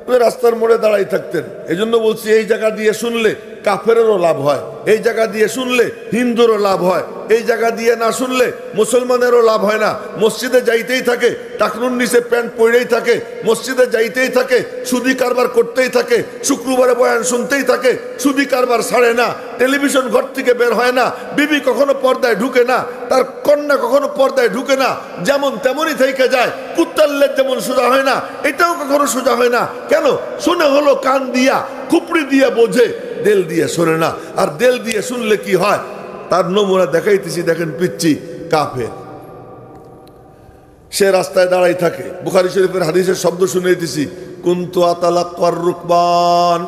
ওই রাস্তার মোড়ে দাঁড়াই থাকতেন। এই জন্য বলছি এই জায়গা দিয়ে শুনলে কাফেরেরও লাভ হয়, এই জায়গা দিয়ে শুনলে হিন্দুরও লাভ হয়, এই জায়গা দিয়ে না শুনলে মুসলমানেরও লাভ হয় না। মসজিদে যাইতেই থাকে, টাকনুর নিচে প্যান্ট পরেই থাকে, মসজিদে যাইতেই থাকে, সুদি কারবার করতেই থাকে, শুক্রবারে বয়ান শুনতেই থাকে, সুদি কারবার ছাড়ে না, টেলিভিশন ঘর থেকে বের হয় না, বিবি কখনো পর্দায় ঢুকে না, তার কন্যা কখনো পর্দায় ঢুকে না, যেমন তেমনই থেকে যায়। কুত্তার লেজ যেমন সোজা হয় না, এটাও কখনো সোজা হয় না। কেন? শুনে হলো কান দিয়া, খুপড়ি দিয়া বোঝে, দেল দিয়ে শোনে না। আর দেল দিয়ে শুনলে কি হয় তার নমুনা দেখাইতেছি। দেখেন পিচ্চি কাফের, সে রাস্তায় দাঁড়াই থাকে। বুখারী শরীফের হাদিসের শব্দ শুনাইতেছি, কুনতু আতালাক্কার রুকবান,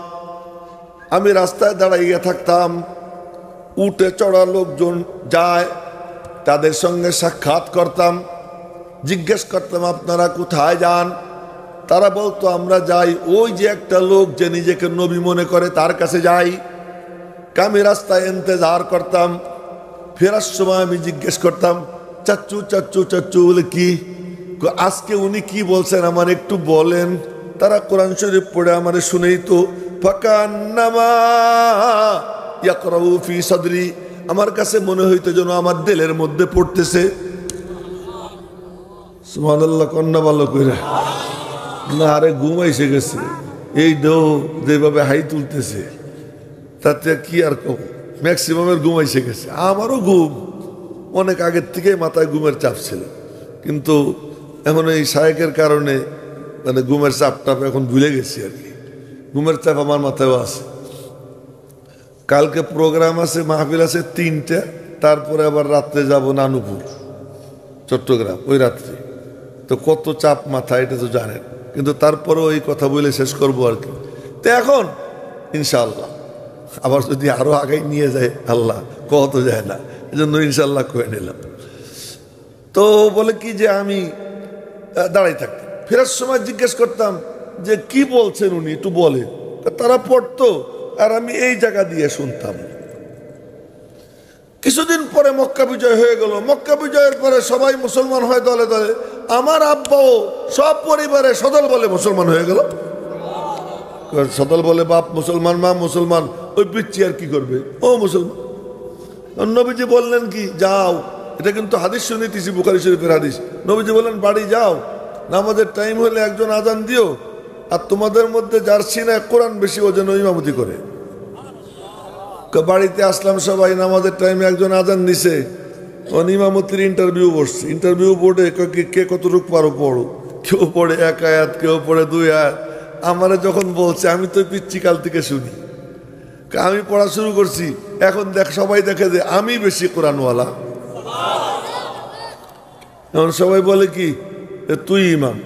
আমি রাস্তায় দাঁড়াইয়া থাকতাম, উঠে চড়া লোকজন যায়, তাদের সঙ্গে সাক্ষাৎ করতাম, জিজ্ঞেস করতাম আপনারা কোথায় যান? তারা বলতো আমরা যাই ওই যে একটা লোক যে নিজেকে নবী মনে করে তার কাছে যাই। আমি রাস্তায় ইন্তজার করতাম, ফেরার সময় আমি জিজ্ঞেস করতাম চাচ্চু চাচ্চু চাচ্চু বলে কি, আজকে উনি কি বলছেন আমার একটু বলেন। তারা কোরআন শরীফ পড়ে আমার শুনেই তো, ফাকান্নামা ইয়াকরাউ ফি সাদরি, আমার কাছে মনে হইতো যেন আমার দিলের মধ্যে পড়তেছে। সুবহানাল্লাহ, কন্যা ভালো কইরা না, আরে ঘুম এসে গেছে, এই দেহ যেভাবে হাই তুলতেছে তাতে কি আর কম, ম্যাক্সিমামের ঘুম এসে গেছে। আমারও ঘুম অনেক আগের থেকে মাথায় ঘুমের চাপ ছিল, কিন্তু এখন এই শায়েকের কারণে মানে ঘুমের চাপটা এখন ভুলে গেছি আর কি। ঘুমের চাপ আমার মাথায়ও আছে। কালকে প্রোগ্রাম আছে, মাহফিল আছে 3টা, তারপরে আবার রাত্রে যাব নানুপুর চট্টগ্রাম, ওই রাত্রে। তো কত চাপ মাথায় এটা তো জানেন, কিন্তু তারপরেও এই কথা বলে শেষ করবো আর কি। তো এখন ইনশাআল্লাহ আবার যদি আরো আগে নিয়ে যায় আল্লাহ, কত যায় না, এই জন্য ইনশাআল্লাহ কয়ে নিলাম। তো বলে কি যে আমি দাঁড়াই থাকতাম, ফেরার সময় জিজ্ঞেস করতাম যে কি বলছেন উনি একটু বলেন। তারা পড়তো আর আমি এই জায়গা দিয়ে শুনতাম। কিছুদিন পরে মক্কা বিজয় হয়ে গেল। মক্কা বিজয়ের পরে সবাই মুসলমান হয় দলে দলে। আমার আব্বাও সব পরিবারে সদল বলে মুসলমান হয়ে গেল। সদল বলে বাপ মুসলমান, মা মুসলমান, ওই পিচ্ছি আর কি করবে, ও মুসলমান। নবীজি বললেন কি, যাও, এটা কিন্তু হাদিস শুনিতেছি, বুখারী শরীফের হাদিস। নবীজি বললেন বাড়ি যাও, নামাজের টাইম হলে একজন আজান দিও, আর তোমাদের মধ্যে যার সিনায় কোরআন বেশি ও যেন ইমামতি করে। বাড়িতে আসলাম, সবাই নামাজের টাইমে একজন আজান দিছে, ইমামতির ইন্টারভিউ বসছে। ইন্টারভিউ বোর্ডে কে কতটুকু পারো পড়ো, কেউ পড়ে 1 আয়াত, কেউ পড়ে 2 আয়াত। আমারে যখন বলছে, আমি তো পিচ্ছি কাল থেকে শুনি, আমি পড়া শুরু করছি, এখন সবাই দেখে যে আমি বেশি কোরআনওয়ালা। এখন সবাই বলে কি তুই ইমাম,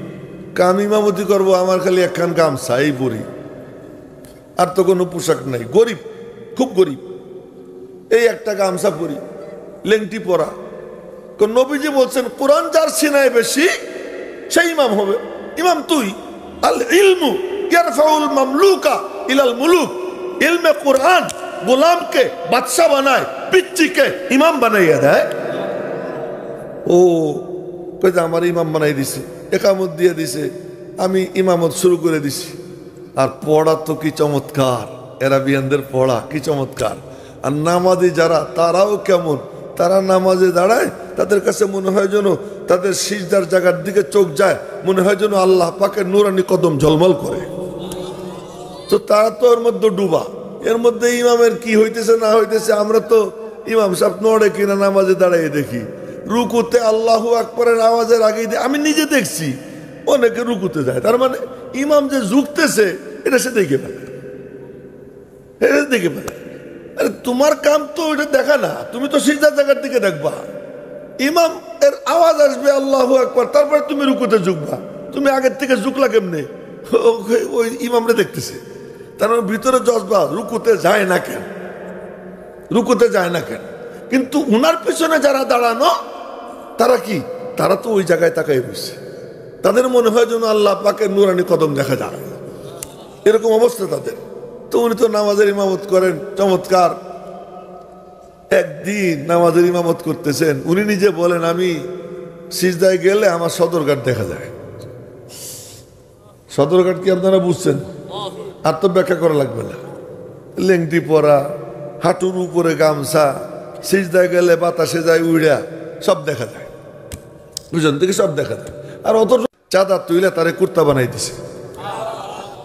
আমি ইমামতি করবো, আমার খালি একখান গামছা এই পরি, আর তো কোনো পোশাক নাই, গরিব, খুব গরিব, এই একটা গামছা পরি, লেংটি পরা। নবীজি বলছেন কোরআন যার সিনায় বেশি সেই ইমাম হবে। ইমাম তুই, আল ইলমু ইয়ারফাউল মামলুকা ইলাল মুলুক, ইলমে কোরআন গোলামকে বাদশা বানায়, পিচ্চিকে ইমাম বানাইয়া দেয়। ও কইতে আমার ইমাম বানাই দিছে, একামত দিয়ে দিছে, আমি ইমামত শুরু করে দিছি। আর পড়া তো কি চমৎকার, এরাবিয়ানদের পড়া কি চমৎকার। আর নামাজি যারা, তারাও কেমন, তারা নামাজে দাঁড়ায়, তাদের কাছে মনে হয় যেন তাদের সিজদার জায়গার দিকে চোখ যায়, মনে হয় যেন আল্লাহ পাকের নূরানি কদম ঝলমল করে। তো তারা তো ওর মধ্যে ডুবা, এর মধ্যে ইমামের কি হইতেছে না হইতেছে। আমরা তো ইমাম সাহেব নড়ে কিনা নামাজে দাঁড়িয়ে দেখি, রুকুতে আল্লাহু আকবরের আওয়াজের আগেই আমি নিজে দেখছি অনেকে রুকুতে যায়, তার মানে ইমাম যে ঝুঁকতেছে এটা সে দেখে ফেলে, এটা দেখে ফেলে। আরে তোমার কাম তো ওইটা দেখা না, তুমি তো সিজদার জায়গার দিকে দেখবা, ইমাম এর আওয়াজ আসবে আল্লাহু আকবার, তারপরে তুমি রুকুতে ঝুঁকবা। তুমি আগের থেকে ঝুঁকলা কেমনে? ওই ইমামরে দেখতেছে, তার ভিতরে জজবা, রুকুতে যায় না কেন, রুকুতে যায় না কেন। কিন্তু উনার পিছনে যারা দাঁড়ানো, তারা কি, তারা তো ওই জায়গায় তাকাই বসে, তাদের মনে হয় যেন আল্লাহ পাকের নূরানি কদম দেখা যায়, এরকম অবস্থা তাদের। তো উনি তো নামাজের ইমামত করেন চমৎকার। একদিন নামাজের ইমামত করতেছেন, উনি নিজে বলেন আমি সিজদায় গেলে আমার সদরঘাট দেখা যায়। সদরঘাট কি আপনারা বুঝছেন? আর তো ব্যাখ্যা করা লাগবে না। লেংটি পরা, হাঁটুর উপরে গামছা, সিজদায় গেলে বাতাসে যায় উড়া, সব দেখা যায়, বুঝলেন থেকে সব দেখা যায়। আর অত চাঁদা তুইলা তারে কুর্তা বানাই দিছে।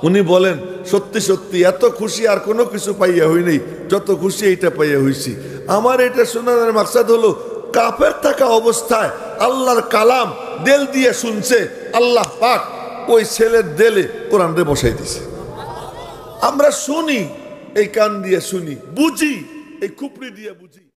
উনি বলেন সত্যি সত্যি এত খুশি আর কোনো কিছু পাইয়া হইনি, যত খুশি এইটা পাইয়া হইছি। আমার এটা শোনানোর মাকসাদ হলো, কাফের থাকা অবস্থায় আল্লাহর কালাম দিল দিয়ে শুনছে, আল্লাহ পাক ওই ছেলের দিলে কোরআন রে বসাই দিছে। আমরা শুনি, এই কান দিয়ে শুনি, বুঝি, এই খুপড়ি দিয়ে বুঝি।